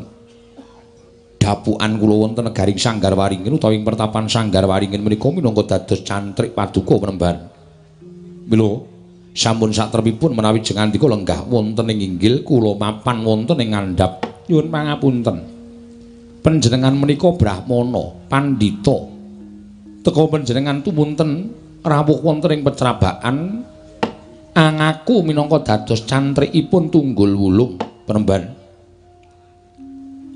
Dapukan kula wonten negaring Sanggar Waringin utawi ing pertapan Sanggar Waringin menika minangka dados cantrik Paduka Penemban. Mila sampun satrepipun menawi jengandika lenggah wonten ing inggil kula mapan wonten ing ngandhap nyuwun pangapunten. Panjenengan menika Brahmana, pandhita. Teka panjenengan tumunten rawuh wonten ing pecrabaan angaku minangka dados cantrikipun Tunggul Wulung Penemban.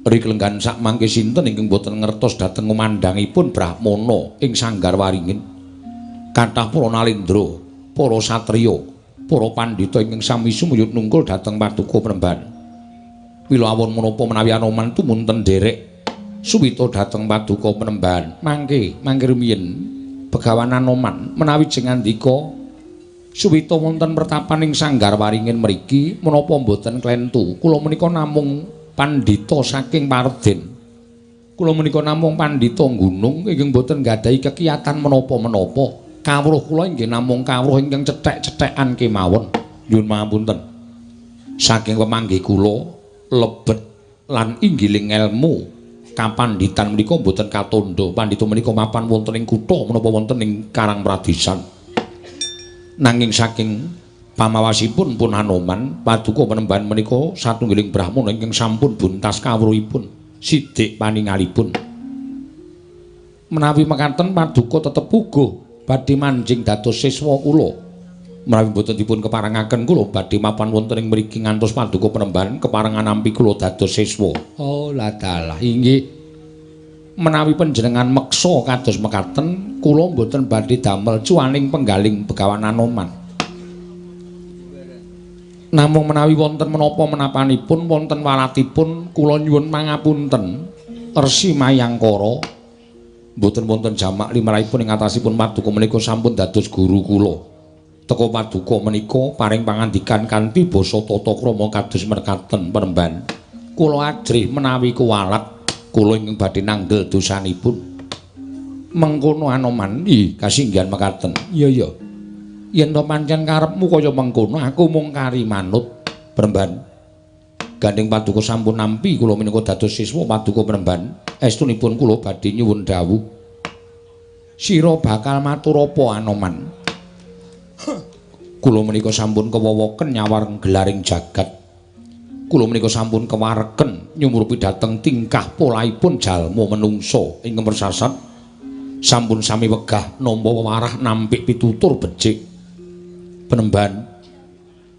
Riklenggan sak mangke sinten ingkang boten ngertos dhateng kumandhangipun Brahmana ing Sanggar Waringin. Kathah para nalendra, para satriya, para pandhita ingkang sami sumuyut nungkul dhateng Paduka Penemban. Mila awon menapa menawi Anoman tumunten derek suwita dhateng Paduka Penemban. Mangke rumiyin Begawan Anoman menawi jengandika suwita wonten pertapan ing Sanggar Waringin mriki menapa mboten klentu kula menika namung pandhita saking Pardhen. Kula menika namung pandhita gunung ingkang boten gadhahi kekiyatan menapa-menapa. Kawruh kula inggih namung kawruh ingkang cethek-cethekan kemawon. Nyuwun pangapunten. Saking pemanggih kula lebet lan inggiling ilmu kapandhitan menika boten katandha. Pandhita menika mapan wonten ing kutha menapa wonten ing Karang Pradisan. Nanging saking pamawasipun pun Anoman Paduka Penemban menika satunggiling Brahmana ingkang sampun buntas kawruhipun sithik paningalipun. Menawi mekaten Paduka tetep uga badhe manjing dados siswa kula. Menawi boten dipun keparengaken kula badhe mapan wonten ing mriki ngantos Paduka Penemban keparengan nampi kula dados siswa. Oh ladalah inggih. menawi panjenengan meksa kados mekaten kula mboten badhe damel cuaning penggaling Begawan Anoman. Namung menawi wonten menapa menapanipun wonten walatipun kula nyuwun pangapunten Resi Mayangkara mboten wonten jamak limrahipun ing atasipun paduka menika sampun dados guru kula. Teka paduka menika paring pangandikan kanthi basa tata krama kados mekaten Panembahan. Kula ajrih menawi kuwalat kula ingkang badhe nanggel dosanipun. Mengkono Anoman, nggih kasinggihan mekaten. Iya. Yen to pancen karepmu kaya mengkono, aku mung kari manut. Panembahan. Gandeng paduka sampun nampi kula menika dados siswa paduka Panembahan. Estunipun kula badhe nyuwun dawuh. Sira bakal matur apa Anoman? Kula menika sampun kewawoken nyawareng gelaring jagat. Kula menika sampun kewareken nyumurupi dhateng tingkah polaipun jalma menungsa ingkang persasat sampun sami wegah nampa wewarah nampik pitutur becik. Panembahan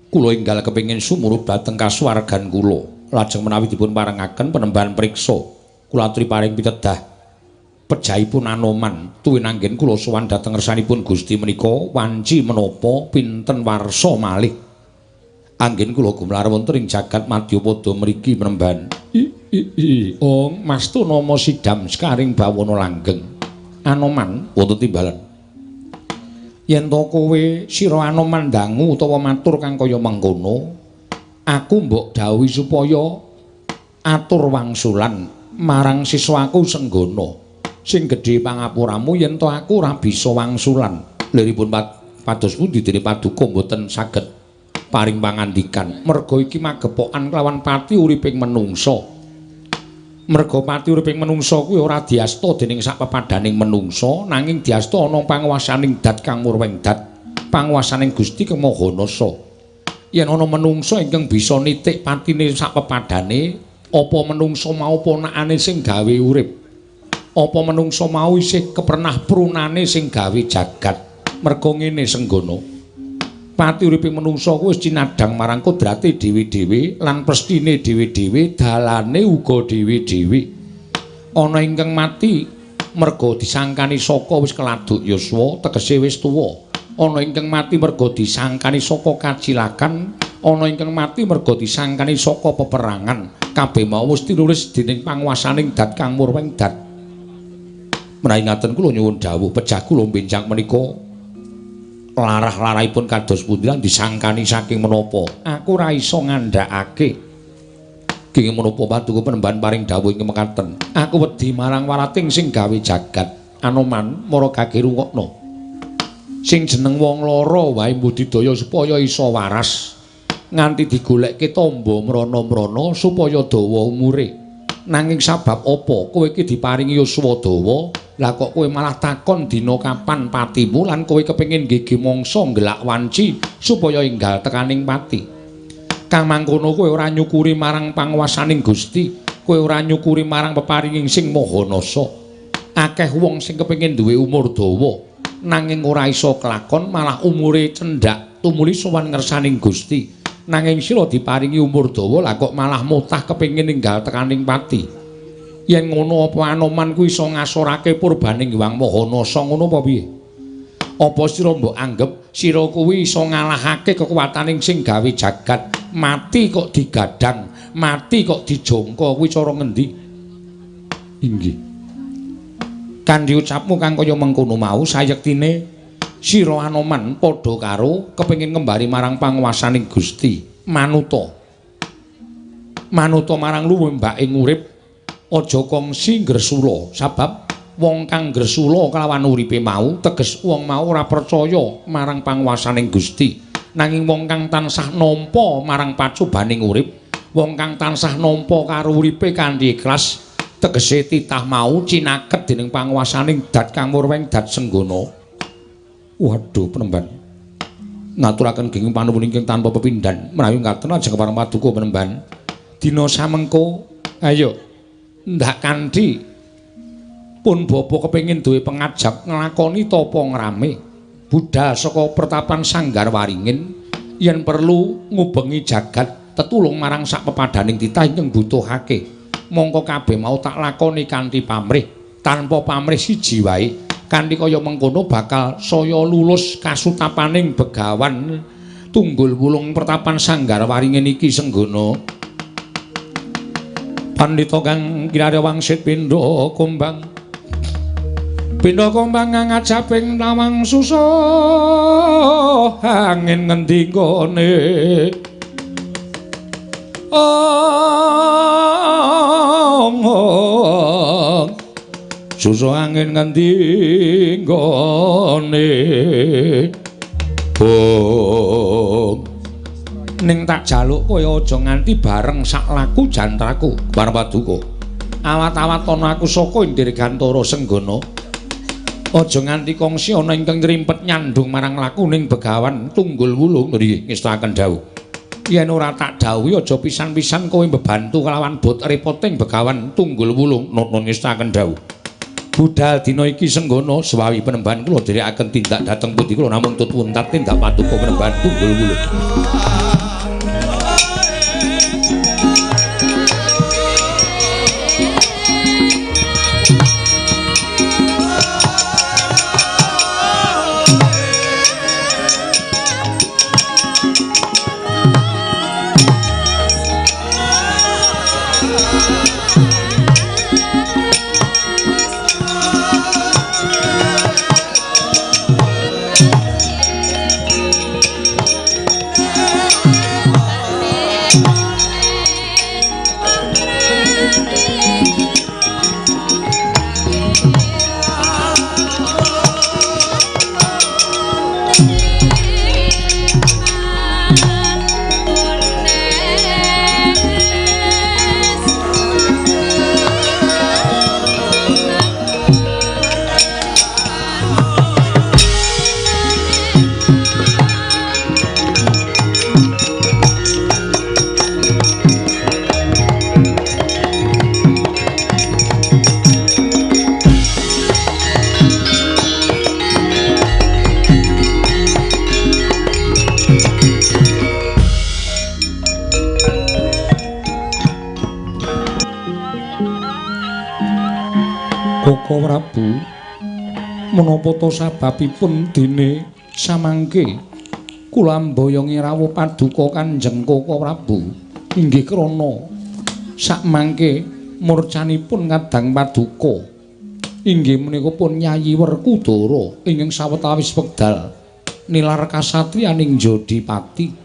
kula enggal kepengin sumurup dhateng kasuwargan kula lajeng menawi dipun parengaken Panembahan priksa kula aturi paring pitedah pejahipun Anoman tuwin anggen kula sowan dhateng ngersanipun Gusti menika wanci menapa pinten warsa malih anggen kula gumelar wonten ing jagat Madyapada mriki Panembahan. Ong mastu nama sidam sekaring bawana langgeng. Anoman wonten timbalan. Yen to kowe sira Anoman dangu utawa matur kang kaya mengkono, aku mbok dawuhi supaya atur wangsulan marang siswaku Senggana. Sing gedhe pangapuramu yen to aku ora bisa wangsulan. Liripun pados pundi dene paduka mboten saged paring pangandikan merga iki magepokan kelawan pati uriping menungsa. Merga pati uriping menungsa kuwi ora diasta dening sak pepadaning menungsa nanging diasta ana panguwasaning dat kang murweng dat panguwasaning Gusti Kang Mahanasa. Yen ana menungsa ingkang bisa nitik patine sak pepadane apa menungsa mau ponakane sing gawe urip apa menungsa mau isih kepernah prunane sing gawe jagat. Merga ngene Senggana pati uriping menungsa kuwi wis cinadhang marang kodrate dhewe-dhewe lan prestine dhewe-dhewe, dalane uga dhewe-dhewe. Ana ingkang mati merga disangkani saka wis keladuk yuswa, tegese wis tuwa. Ana ingkang mati merga disangkani saka kacilakan, ana ingkang mati merga disangkani saka peperangan. Kabeh mau wis tinulis dening panguwasaning dat kang murweng dat. Menawi ngaten kula nyuwun dawuh pejah kula benjang menika larah-larahipun kados pundi lan disangkani saking menapa aku ora iso ngandhakake kenging menapa paduka Panembahan paring dawuh ing mekaten aku wedi marang walating sing gawe jagat. Anoman mara gage rungokno sing jeneng wong lara wae mbudidaya supaya iso waras nganti digolekke tamba mrana-mrana supaya dawa umure. Nanging sabab apa kowe iki diparingi yuswa dawa? Lah kok kowe malah takon dina kapan patimu lan kowe kepengin nggege mangsa ngelak wanci supaya enggal tekaning pati. Kang mangkono kowe ora nyukuri marang panguwasaning Gusti, kowe ora nyukuri marang peparinging sing Mahanasa. Akeh wong sing kepengin duwe umur dawa nanging ora iso kelakon malah umure cendhak tumuli sowan ngersaning Gusti. Nanging sira diparingi umur dawa lah kok malah mutah kepengin ninggal tekaning pati. Yen ngono apa Anoman kuwi iso ngasorake purbaning Hyang Mahanasa ngono apa piye? Apa sira mbok anggep sira kuwi iso ngalahake kekuwataning sing gawe jagat? Mati kok digadang, mati kok dijongko kuwi cara ngendi? Inggih. Kanthi ucapmu kang kaya mengkono mau sayektine sira Anoman padha karo kepengin ngembari marang panguwasaning Gusti manuta marang luwih mbaking urip aja kongsi gresula sabab wong kang gresula kelawan uripe mau teges wong mau ora percaya marang panguwasaning Gusti nanging wong kang tansah nampa marang pacobaning urip wong kang tansah nampa karo uripe kanthi ikhlas tegese titah mau cinaket dening panguwasaning dat kang murweng dat Senggana. Waduh Panembahan ngaturaken genging panuwun ingkang tanpa pepindhan menawi ngaten lajeng parang paduka Panembahan dina samengko ayo ndak kanthi pun bapa kepengin duwe pengajap nglakoni tapa ngrame budal saka pertapan Sanggar Waringin yen perlu ngubengi jagat tetulung marang sak pepadaning titah ingkang butuhake mongko kabeh mau tak lakoni kanthi pamrih tanpa pamrih siji wae kanthi kaya mengkono bakal saya lulus kasutapaning Begawan Tunggul Wulung Pertapan Sanggar Waringin iki Senggana Pandhita kang kirare wangsit pindha kumbang ngangajaping lawang susah angin ngendi gone susah angin ngendi gone ning tak jaluk kowe aja nganti bareng sak laku jantraku Barpaduka awat-awat ana aku saka Indirgantara Senggana aja nganti kongsi ana ingkang ngrimpet nyandung marang lakuning Begawan Tunggul Wulung nggih ngestaken dawuh yen ora tak dawuhi aja pisan-pisan kowe mbebantu kelawan bot repoting Begawan Tunggul Wulung nuwun ngestaken dawuh budal dina iki Senggana sewawi penemban kula dherekaken tindak dhateng pundi kula namung tuwun tindak paduka penemban Tunggul Wulung Koko Prabu menapa to sababipun dene samangke kula mboyongi rawuh paduka Kanjeng Koko Prabu inggih krana sakmangke murcanipun kadang paduka inggih menika pun Yayi Werkudara ingkang sawetawis wekdal nilar kasatriyaning Jodipati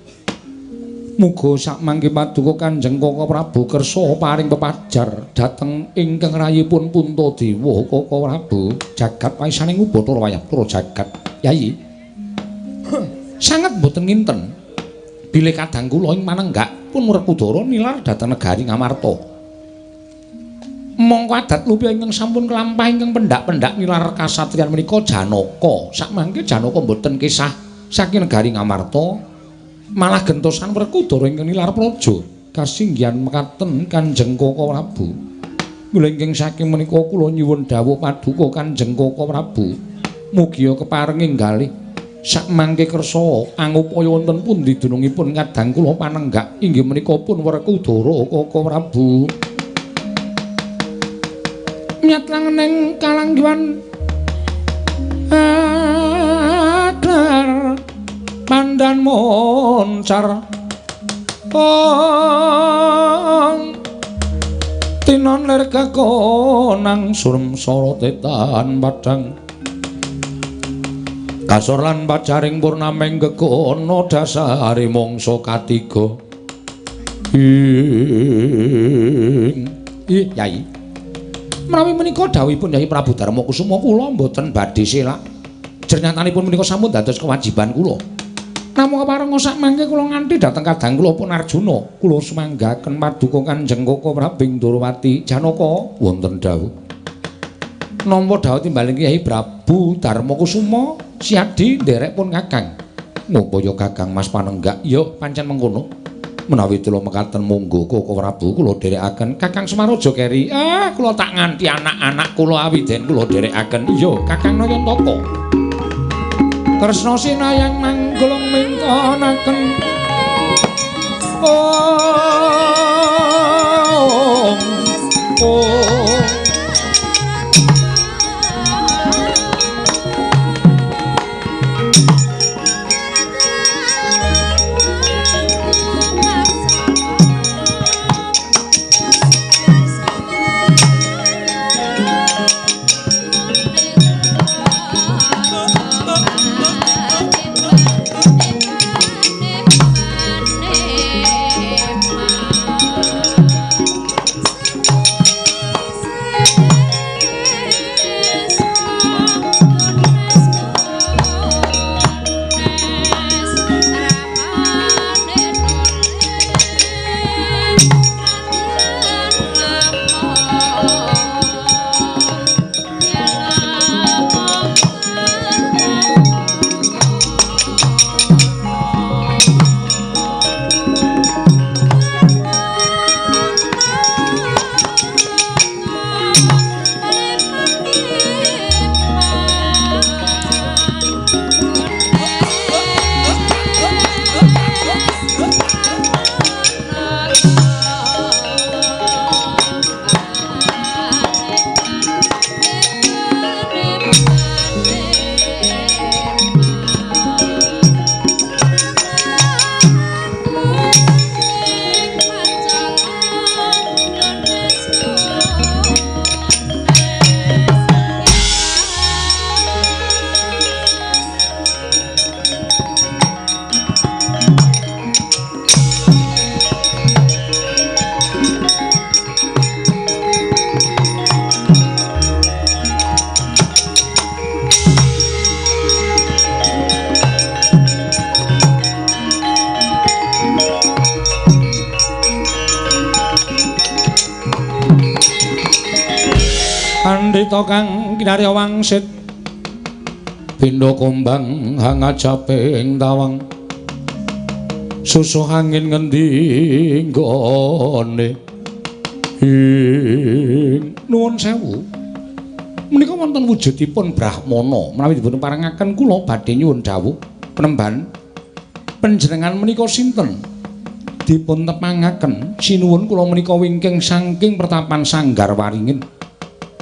muga sakmangke paduka Kanjeng Koko Prabu kersa paring pepajar dhateng ingkang rayipun Puntadewa Koko Prabu jagat waisaning Ubathara Wayapura jagat Yayi sanget boten nginten bilih kadang kula ing manenggak pun Werkudara nilar dhateng negari Ngamarta mongko adat lumpia ingkang sampun kelampah ingkang pendak-pendak nilar kasatriyan menika Janaka sakmangke Janaka boten kisah saking negari Ngamarta malah gentosan Werkudara ingkang nilar praja kasinggihan mekaten Kanjeng Koko Prabu mula ingkang saking menika kula nyuwun dawuh paduka Kanjeng Koko Prabu mugi kepareng enggalih sakmangke kersa angupaya wonten pundi dunungipun kadang kula panenggak inggih menika pun Werkudara Koko Prabu nyatlang neng kalanggiwan adar pandan moncar tinon ler kakonang surem sorotetan padang kasor lan pacaring purnameng gegono dasari mongso katiga Yayi menawi menika dawuhipun Yayi Prabu Darma Kusuma kula mboten badhe selak jernyatanipun menika sampun dados kewajiban kula namung kepareng sakmangke kula nganti dhateng kadang kula pun Arjuna kula sumanggaken paduka Kanjeng Koko Prabu Ndorowati Janaka wonten dawuh nampa dawuh timbaling Kyai Prabu Darma Kusuma siadi nderek pun Kakang ngupaya Kakang Mas Panenggak ya pancen mengkono menawi kula mekaten monggo Koko Prabu kula dherekaken Kakang Semaraja Keri kula tak nganti anak-anak kula awiden kula dherekaken iya Kakang Nayantaka Kresna sinayang manggulung mingkanaken Pandhita kang kinarya wangsit pindha kumbang hangajape ing tawang susuh angin ngendi nggone nuwun sewu menika wonten wujudipun Brahmana menawi dipun parengaken kula badhe nyuwun dawuh penemban panjenengan menika sinten dipun tepangaken sinuwun kula menika wingking saking pertapan Sanggar Waringin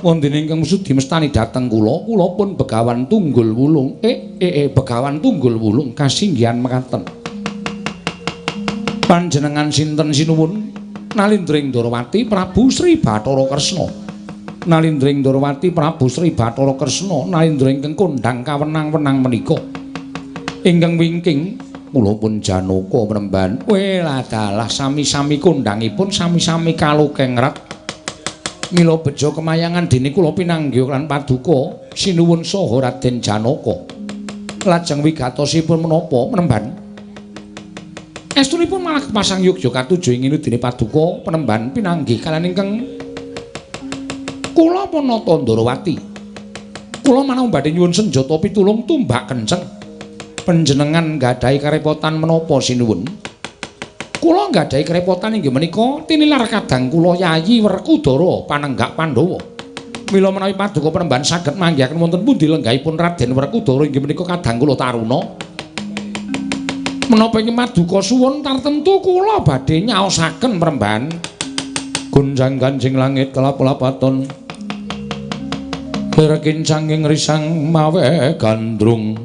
wonten ingkang sudi mestani dhateng kula pun Begawan Tunggul Wulung Begawan Tunggul Wulung kasinggihan mekaten panjenengan sinten sinuwun Nalindring Ndorowati Prabu Sri Bathara Kresna Nalindring Ndorowati Prabu Sri Bathara Kresna nalindring ingkang kondhang kawenang-wenang menika ingkang wingking kula pun Janaka Pramban weladalah sami-sami kondhangipun sami-sami kalukengrat mila beja kemayangan dene kula pinanggih lan paduka sinuwun saha Raden Janaka lajeng wigatosipun menapa Pramban estunipun malah pasang Yogyakarta ingin dene paduka Penemban pinanggih kaliyan ingkang kula Panata Ndorowati. Kula manah badhe nyuwun senjata pitulung tumbak kenceng. Panjenengan nggadahi karepotan menapa sinuwun? Kula nggadahi karepotan inggih menika tinilar kadang kula Yayi Werkudara panenggak Pandhawa. Mila menawi paduka Penemban saged manggihaken wonten pundi lenggahipun Raden Werkudara inggih menika kadang kula taruna. Menapa ing maduka suwun tartemtu kula badhe nyaosaken Premban gunjang ganjing langit kelap-lapaton berkincang ing risang mawe gandrung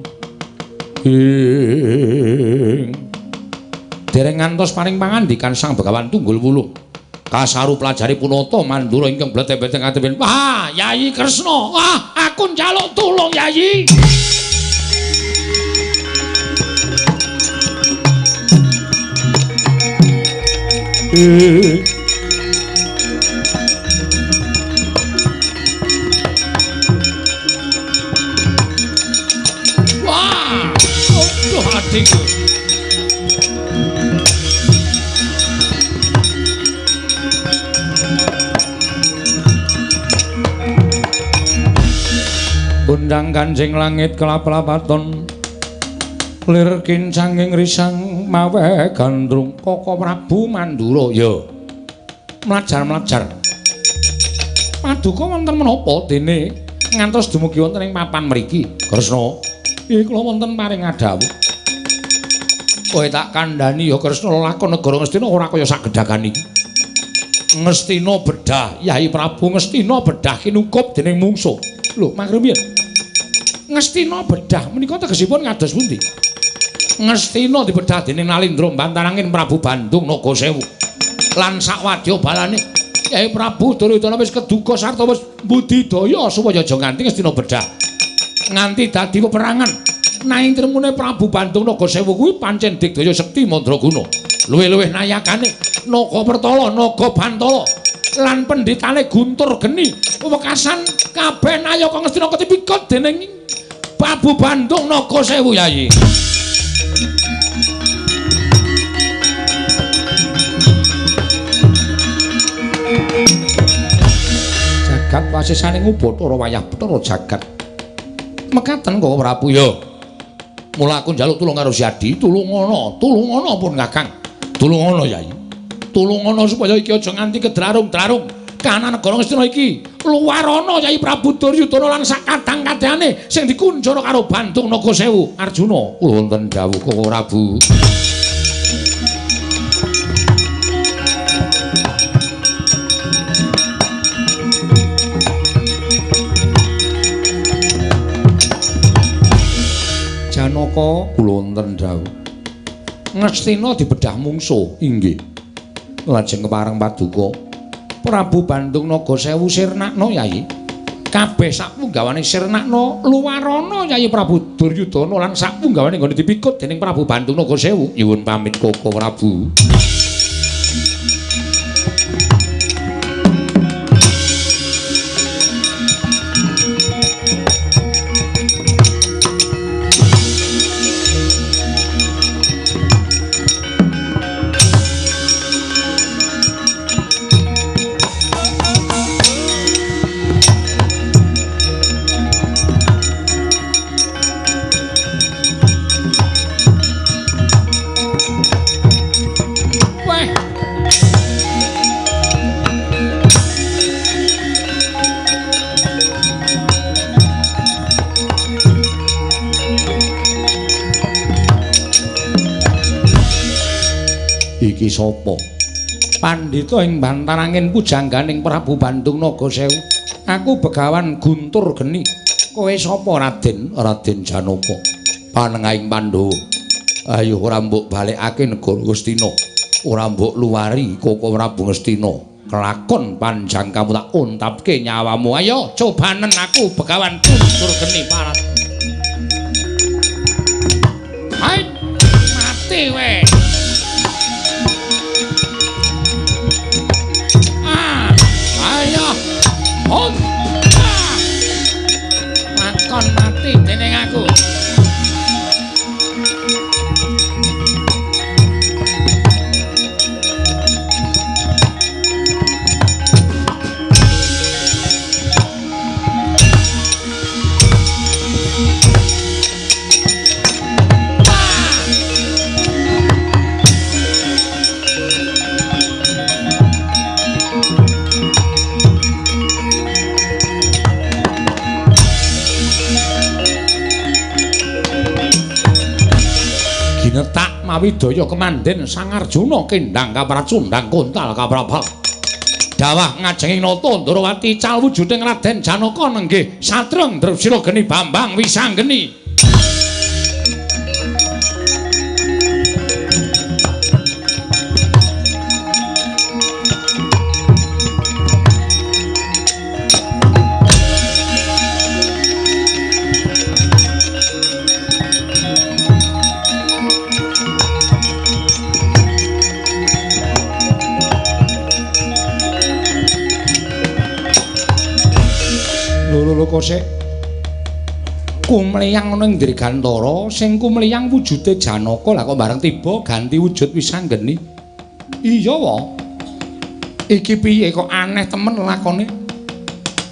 dereng ngantos paring pangandikan Sang Begawan Tunggul Wulung kasaru pelajari punata mandura ingkang blete-blete ngatepen wah Yayi Kresna wah aku njaluk tulung Yayi wah oh hatiku undang kanjeng langit kelap-lapaton lir kincang ing risang mawe gandrung Koko Prabu Mandura ya mlajar-mlajar paduka wonten menapa dene ngantos dumugi wonten ing papan mriki Kresna iki kula wonten paring adhawuh kowe tak kandhani ya Kresna lakon negara Ngastina ora kaya sagedhagan iki Ngastina bedah Yai Prabu Ngastina bedah kinukup dening mungsuh lho makrem yen Ngastina bedah menika tegesipun kados pundi Ngastina dibedah dening Nalindra Bantarangin Prabu Bandung Nagasewu lan sakwadya balane Yai Prabu Duryudana wis keduga sarta wis budidaya supaya aja nganti Ngastina bedah nganti dadi peperangan nanging tremune Prabu Bandung Nagasewu kuwi pancen digdaya sekti mandraguna luwih-luwih nayakane Naga Pertala Naga Bantala lan pendhitane Guntur Geni wekasan kabeh nayaka Ngastina ketipikut dening Prabu Bandung Nagasewu Yayi jagat wasisane Bathara wayah Bathara jagat mekaten kok Prabu ya mula aku njaluk tulung karo Siadi tulungono pun Kakang tulungono Yayi tulungono supaya iki aja nganti kedrarung-drarung kana negara Ngastina iki luwarana Yai Prabu Duryudana lan sak kadang-kadangane sing dikunjara karo Bandung Nagasewu Arjuna wonten dawuh Koko Prabu Janaka kula wonten dawuh Ngastina dibedah mungsuh inggih lajeng kepareng paduka Prabu Bandung Nagasewu sirnakna Yayi kabeh sapunggawane sirnakna luwarana Yayi Prabu Duryudana lan sapunggawane nggone dipikut dening Prabu Bandung Nagasewu nyuwun pamit Koko Prabu iki sapa? Pandhita ing Bantarangin pujangganing Prabu Bandung Nagasewu. Aku Begawan Guntur Geni. Kowe sapa, Raden? Raden Janaka. Panengahing Pandhawa. Ayo ora mbok balekake negara Ngastina. Ora mbok luwari Koko Prabu Ngastina. Kelakon panjang kamu tak untapke nyawamu. Ayo cobanen aku Begawan Guntur Geni parat. Hai mati we. Ayo on. Lakon mati dening aku. Ginetak Mawidaya kemanden Sang Arjuna kendhang kapracundhang kontal kaprabal. Dawah ngajenging nata Ndarawati cal wujuding Raden Janaka nenggih satreng Drepsira Geni Bambang Wisanggeni. Kosek kumliyang ana ing Dirgantara sing kumliyang wujude Janaka lah kok bareng tiba ganti wujud Wisanggeni. Iya wa. Iki piye kok aneh temen lakone.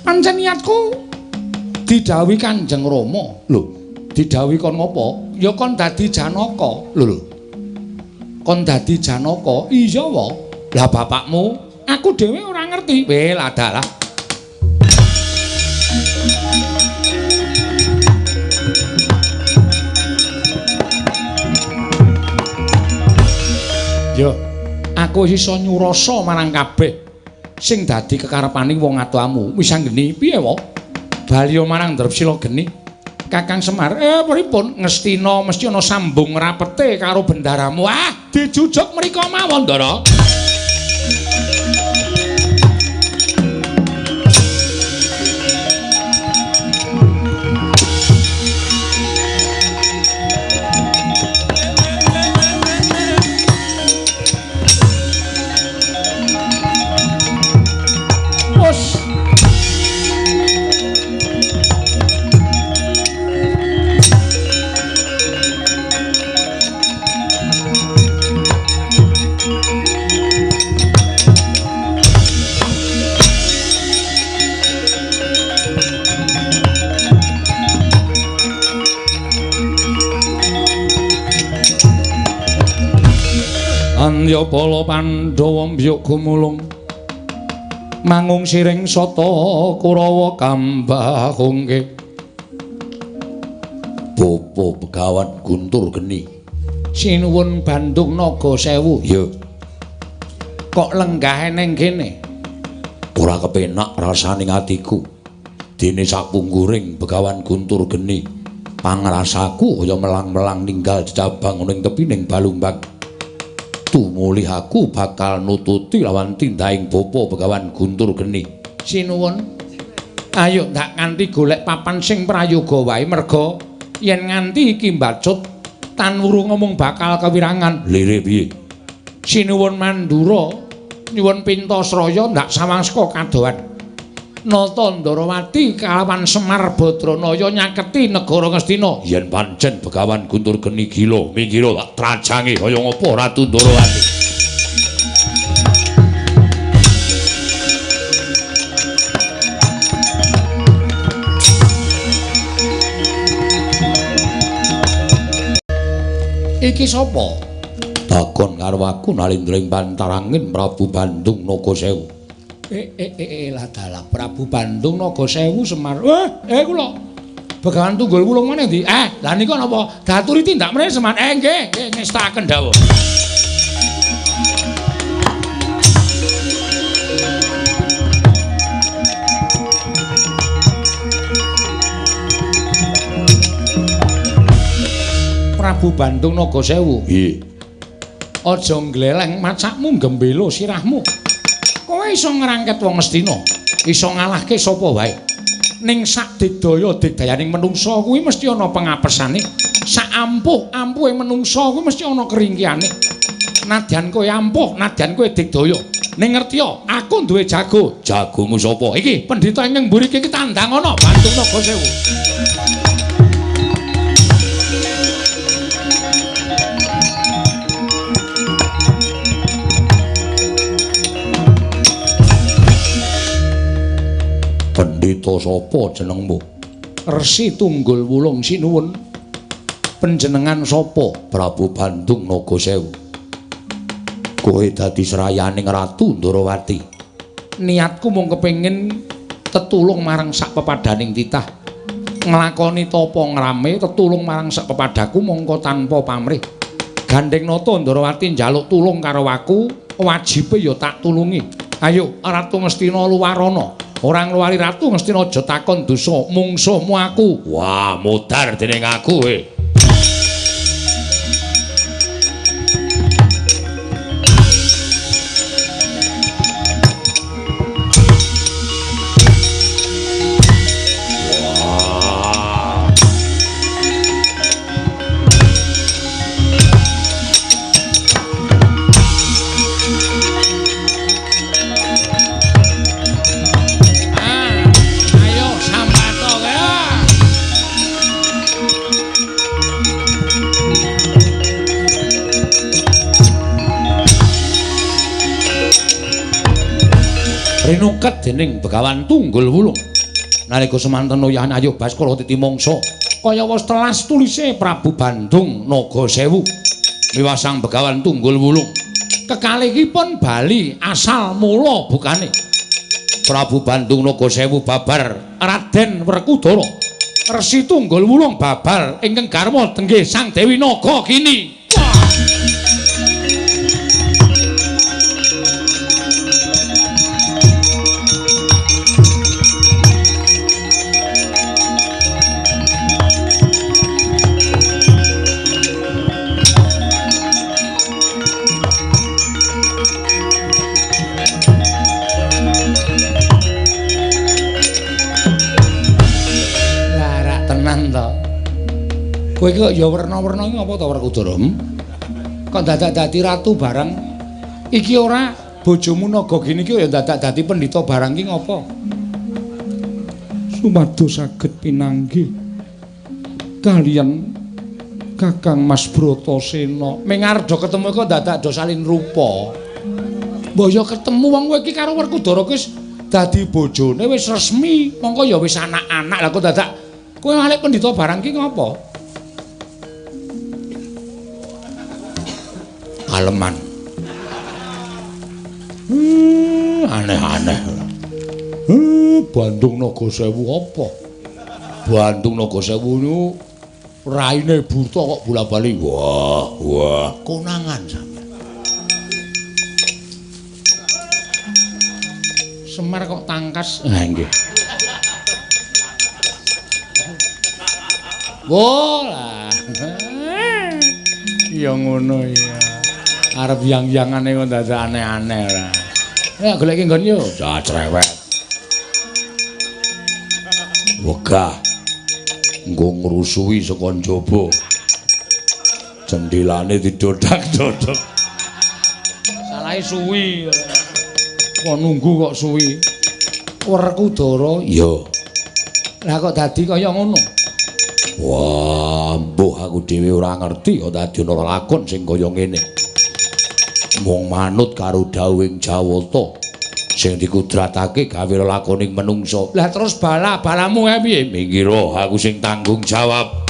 Pancen niatku didhawuhi Kanjeng Rama. Lho, didhawuhi kon ngopo? Ya kon dadi Janaka. Lho. Kon dadi Janaka. Iya wa. Lah bapakmu aku dhewe ora ngerti. Weh lah dalah. Yo, aku iso nyurasa marang kabeh sing dadi kekarepaning wong atuamu. Wisanggeni piye wae? Bali marang Drepsira Geni. Kakang Semar, pripun Ngastina mesti ana sambung rapete karo bendaramu. Ah, dijujuk mriko mawon, Ndara. Andya Bala Pandhawa mbiyuk gumulung mangung siring sata Kurawa kambahungke. Bapa Begawan Guntur Geni sinuwun Bandung Nagasewu. Ya. Kok lenggah ning kene? Ora kepenak rasaning atiku. Dene sapungguring Begawan Guntur Geni pangrasaku kaya melang-melang ninggal jabang ning tepining Balumbang. Tumulih aku bakal nututi lawan tindahing Bapa Begawan Guntur Geni. Sinuwun. Ayo ndak nganti golek papan sing prayoga wae merga yen nganti iki mbacut tan wuru ngomong bakal kewirangan. Lire piye? Sinuwun Mandura nyuwun Pintasraya ndak sawangska kadohan. Nata Ndarawati kalawan Semar Badranaya nyaketi negara Ngastina. Yen pancen Begawan Guntur Geni gila, minggira tak trajangi kaya ngapa Ratu Ndarawati. Iki sapa? Takon karo aku Nalindring Bantarangin Prabu Bandung Nagasewu. Lah dalah Prabu Bandung Nagasewu Semar. Kula. Begawan tunggul kula meneh ndi? Lah niku napa? Daturi tindak meneh Semar. Nggih, ngestaken dawuh. Prabu Bandung Nagasewu. Piye? Aja gleleng macakmu gembelo sirahmu. Kowe iso ngrangket wong Astina, iso ngalahke sapa wae. Ning sak digdaya digdayaning menungsa kuwi mesti ana pengapesane. Sak ampuh-ampuhe menungsa kuwi mesti ana keringkihane. Nadyan kowe ampuh, nadyan kowe digdaya. Ning ngerti yo, aku duwe jago. Jagomu sapa? Iki pendhita ing mburi iki tandang ana Bandung Nagasewu. Pendhita sapa jenengmu? Resi Tunggul Wulung sinuwun. Panjenengan sapa? Prabu Bandung Nagasewu. Kowe dadi serayaning Ratu Ndarawati. Niatku mung kepengin tetulung marang sak pepadaning titah. Nglakoni tapa ngrame tetulung marang sak pepadaku mongko tanpa pamrih. Gandeng Nata Ndarawati njaluk tulung karo aku, wajibe ya tak tulungi. Ayo Ratu Ngastina luwarana. Ora ngluwari Ratu Ngastina aja takon dosa, mungsuhmu aku. Wah, modar dening aku kowe. Rinuket dening Begawan Tunggul Wulung. Nalika semanten oyahan Ayuh Baskara titi mangsa, kaya wis telas tulise Prabu Bandung Nagasewu. Miwasang Begawan Tunggul Wulung. Kekalihipun bali asal mula bukane. Prabu Bandung Nagasewu babar Raden Werkudara. Resi Tunggul Wulung babar ingkang garwa tenggih Sang Dewi Nagakini. Kowe iki kok ya werna-werna iki apa ta Werkudara? Kok dadak dadi ratu barang? Iki ora bojomu Nagagini iki ya dadak dadi pendhita barang iki ngopo? Sumados saged pinanggih kaliyan Kakang Mas Bratasena. Mengarda ketemu kok dadak do salin rupa. Mbaya ketemu wong kowe iki karo Werkudara wis dadi bojone wis resmi, mongko ya wis anak-anak. Lah kok dadak kowe malih pendhita barang iki ngopo? Aleman. Aneh-aneh. Bandung Nagasewu apa? Bandung Nagasewu niku raine buta kok bola-bali. Wah, konangan sampeyan. Semar kok tangkas. Nah, nggih. Wolah. Ya ngono ya. Arep yang-yangane kok dadak aneh-aneh ora. Ya golek nggon yo, cerewet. Wegah. Nggo ngrusuhi saka njaba. Jendilane didodak-dodok. Salahe suwi. Kok nunggu kok suwi. Werkudara, ya. Lah kok dadi kaya ngono? Wah, mbuh aku dhewe ora ngerti kok dadi ana lakon sing kaya ngene. Mung manut karo dawuhing Jawata sing dikudratake gawe lakoning menungsa. Lah terus bala-balamu piye? Mingira aku sing tanggung jawab.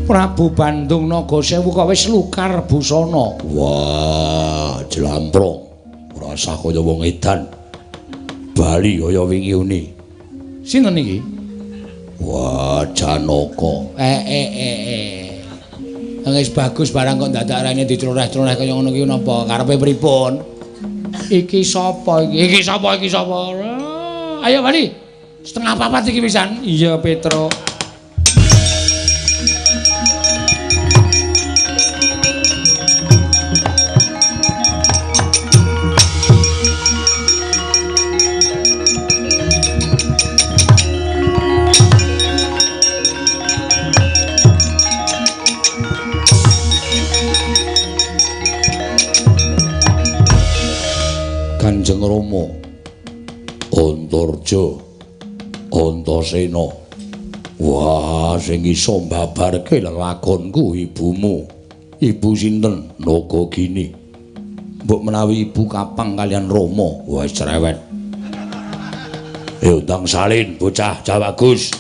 Prabu Bandung Nagasewu kok wis lukar busana. Wah, jlamprong. Ora usah kaya wong edan. Bali kaya wingi uni. Sinten iki? Wah, Janaka. Wis bagus barang kok dadak rene dicloreh-cloreh kaya ngono ki napa? Karepe pripun? Iki sapa iki? Iki sapa? Ayo Bali. Setengah papat iki pisan. Iya, Petro. Kanjeng Rama, Antarja, Antasena. Wah, sing iso mbabarke lelakonku ibumu. Ibu sinten? Nagagini. Mbok menawi ibu kapang kalian Rama, wah cerewet. Ayo ndang salin bocah Jawagus.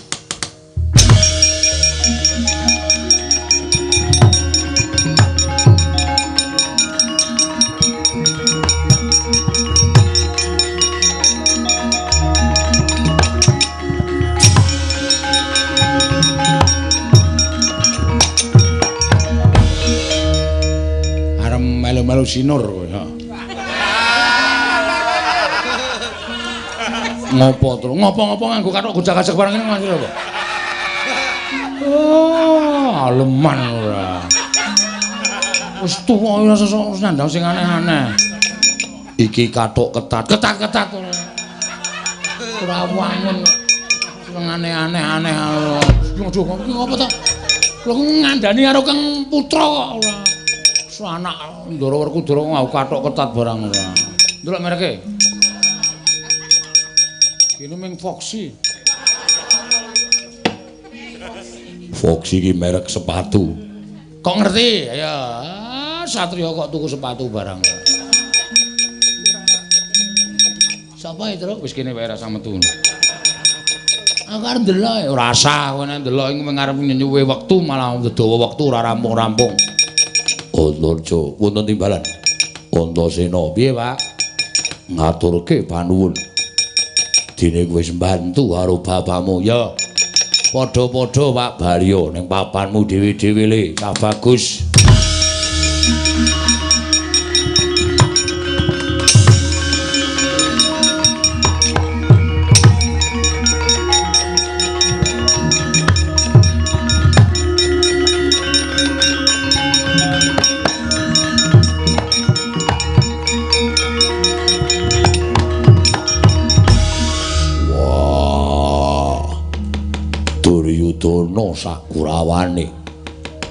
Melu sinur ya. Ngopo to? Ngopo nganggo kathok gojak-gajak barang ngene Mas apa? Oh, aleman ora. Wis tuwa ora sesuk nandang sing aneh-aneh. Iki kathok ketat ora. Ora wangun. Sing aneh-aneh. Aduh, ngopo to? Lho ngandani karo Kang Putra kok ora. Anak Ndara Werkudara ngau kathok ketat barang ora. Ndelok mereke. Kene ming Foxy. Foxy iki merek sepatu. Kok ngerti? Ya, Satria kok tuku sepatu barang. Sapa itu? Wis kene wae rasa metu. Aku arep ndelok ora usah kowe ndelok iku ngarep nyuwe wektu malah dawa wektu ora rampung-rampung. Antarja, wonten timbalan. Antasena, piye, Pak? Ngaturke panuwun. Dene kowe wis mbantu karo bapakmu, ya. Padha-padha, Pak Balya, ning papanmu dhewe-dhewe le, cah bagus. Duryudana sakurawane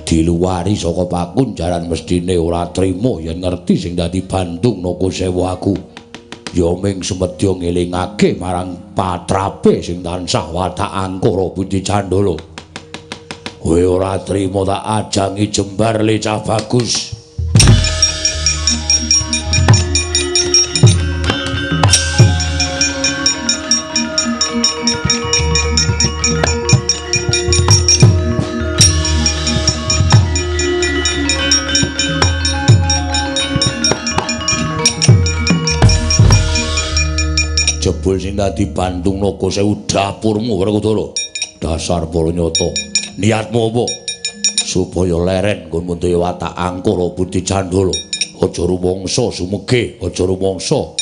diluwari saka pakunjaran mestine ora trima yen ngerti sing dadi Bandung Nagasewu aku ya ming sumedya ngelingake marang patrape sing tansah watak angkara Budi Candala. Kowe ora trima tak ajangi jembar le cah bagus. Jebul sing dadi Bandung Nagasewu dapurmu Werkudara. Dasar para nyata. Niatmu apa? Supaya leren nggonmu duwe watak angkara Budi Candala. Aja rumangsa sumegih, aja rumangsa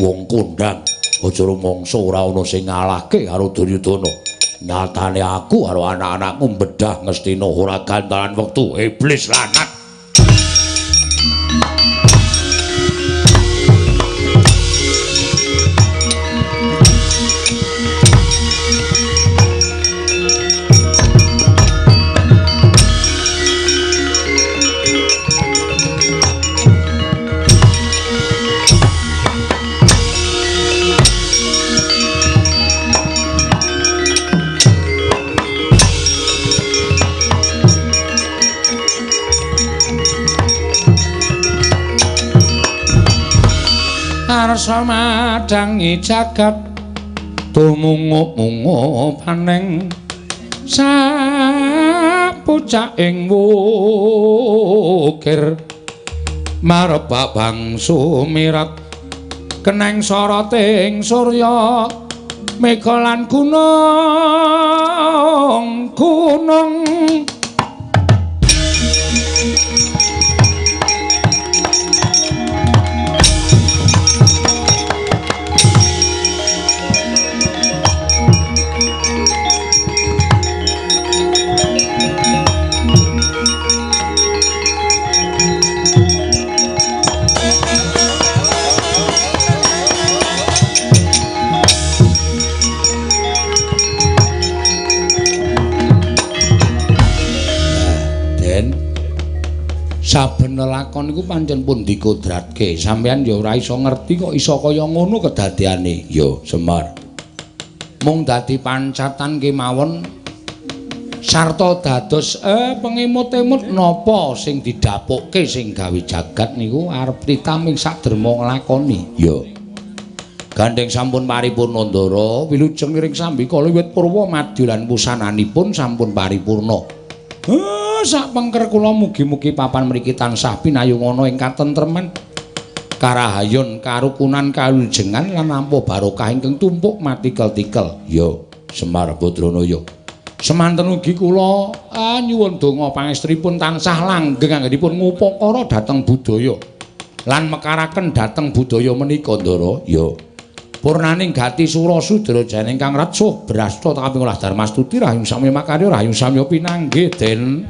wong kondang, aja rumangsa ora ana sing ngalahke karo Duryudana. Nyatane aku karo anak-anakku mbedah Ngastina ora gantalan wektu. Iblis lanat. Arsa madangi jagat tumungu-mungu paneng sa pucak ing wukir marebak bangsu mirat keneng soroting surya mega lan gunung saben lakon iku pancen pun dikodratke sampeyan ya ora iso ngerti kok iso kaya ngono kedadeane ya Semar mung dadi pancatan kemawon sarta dados pengimut-imut napa sing didapukke sing gawe jagat niku arep ditaming saderma nglakoni ya gandeng sampun paripurna ndara wilujeng liring sambika wiwit purwa madya lan wusananipun sampun paripurna sak pengker kula mugi-mugi papan mriki tansah pinayungana ing katentreman karahayon karukunan kawilujengan lan nampa barokah ingkang tumpuk matikel-tikel ya Semar Badranaya semanten ugi kula nyuwun donga pangestripun tansah langgeng anggenipun ngupakara dhateng budaya lan mekaraken dhateng budaya menika ndara ya purnaning gati sura sudra janing kang ratsuh brasta kaping 12 Darmastuti rahing samya makarya rahing samya pinanggih den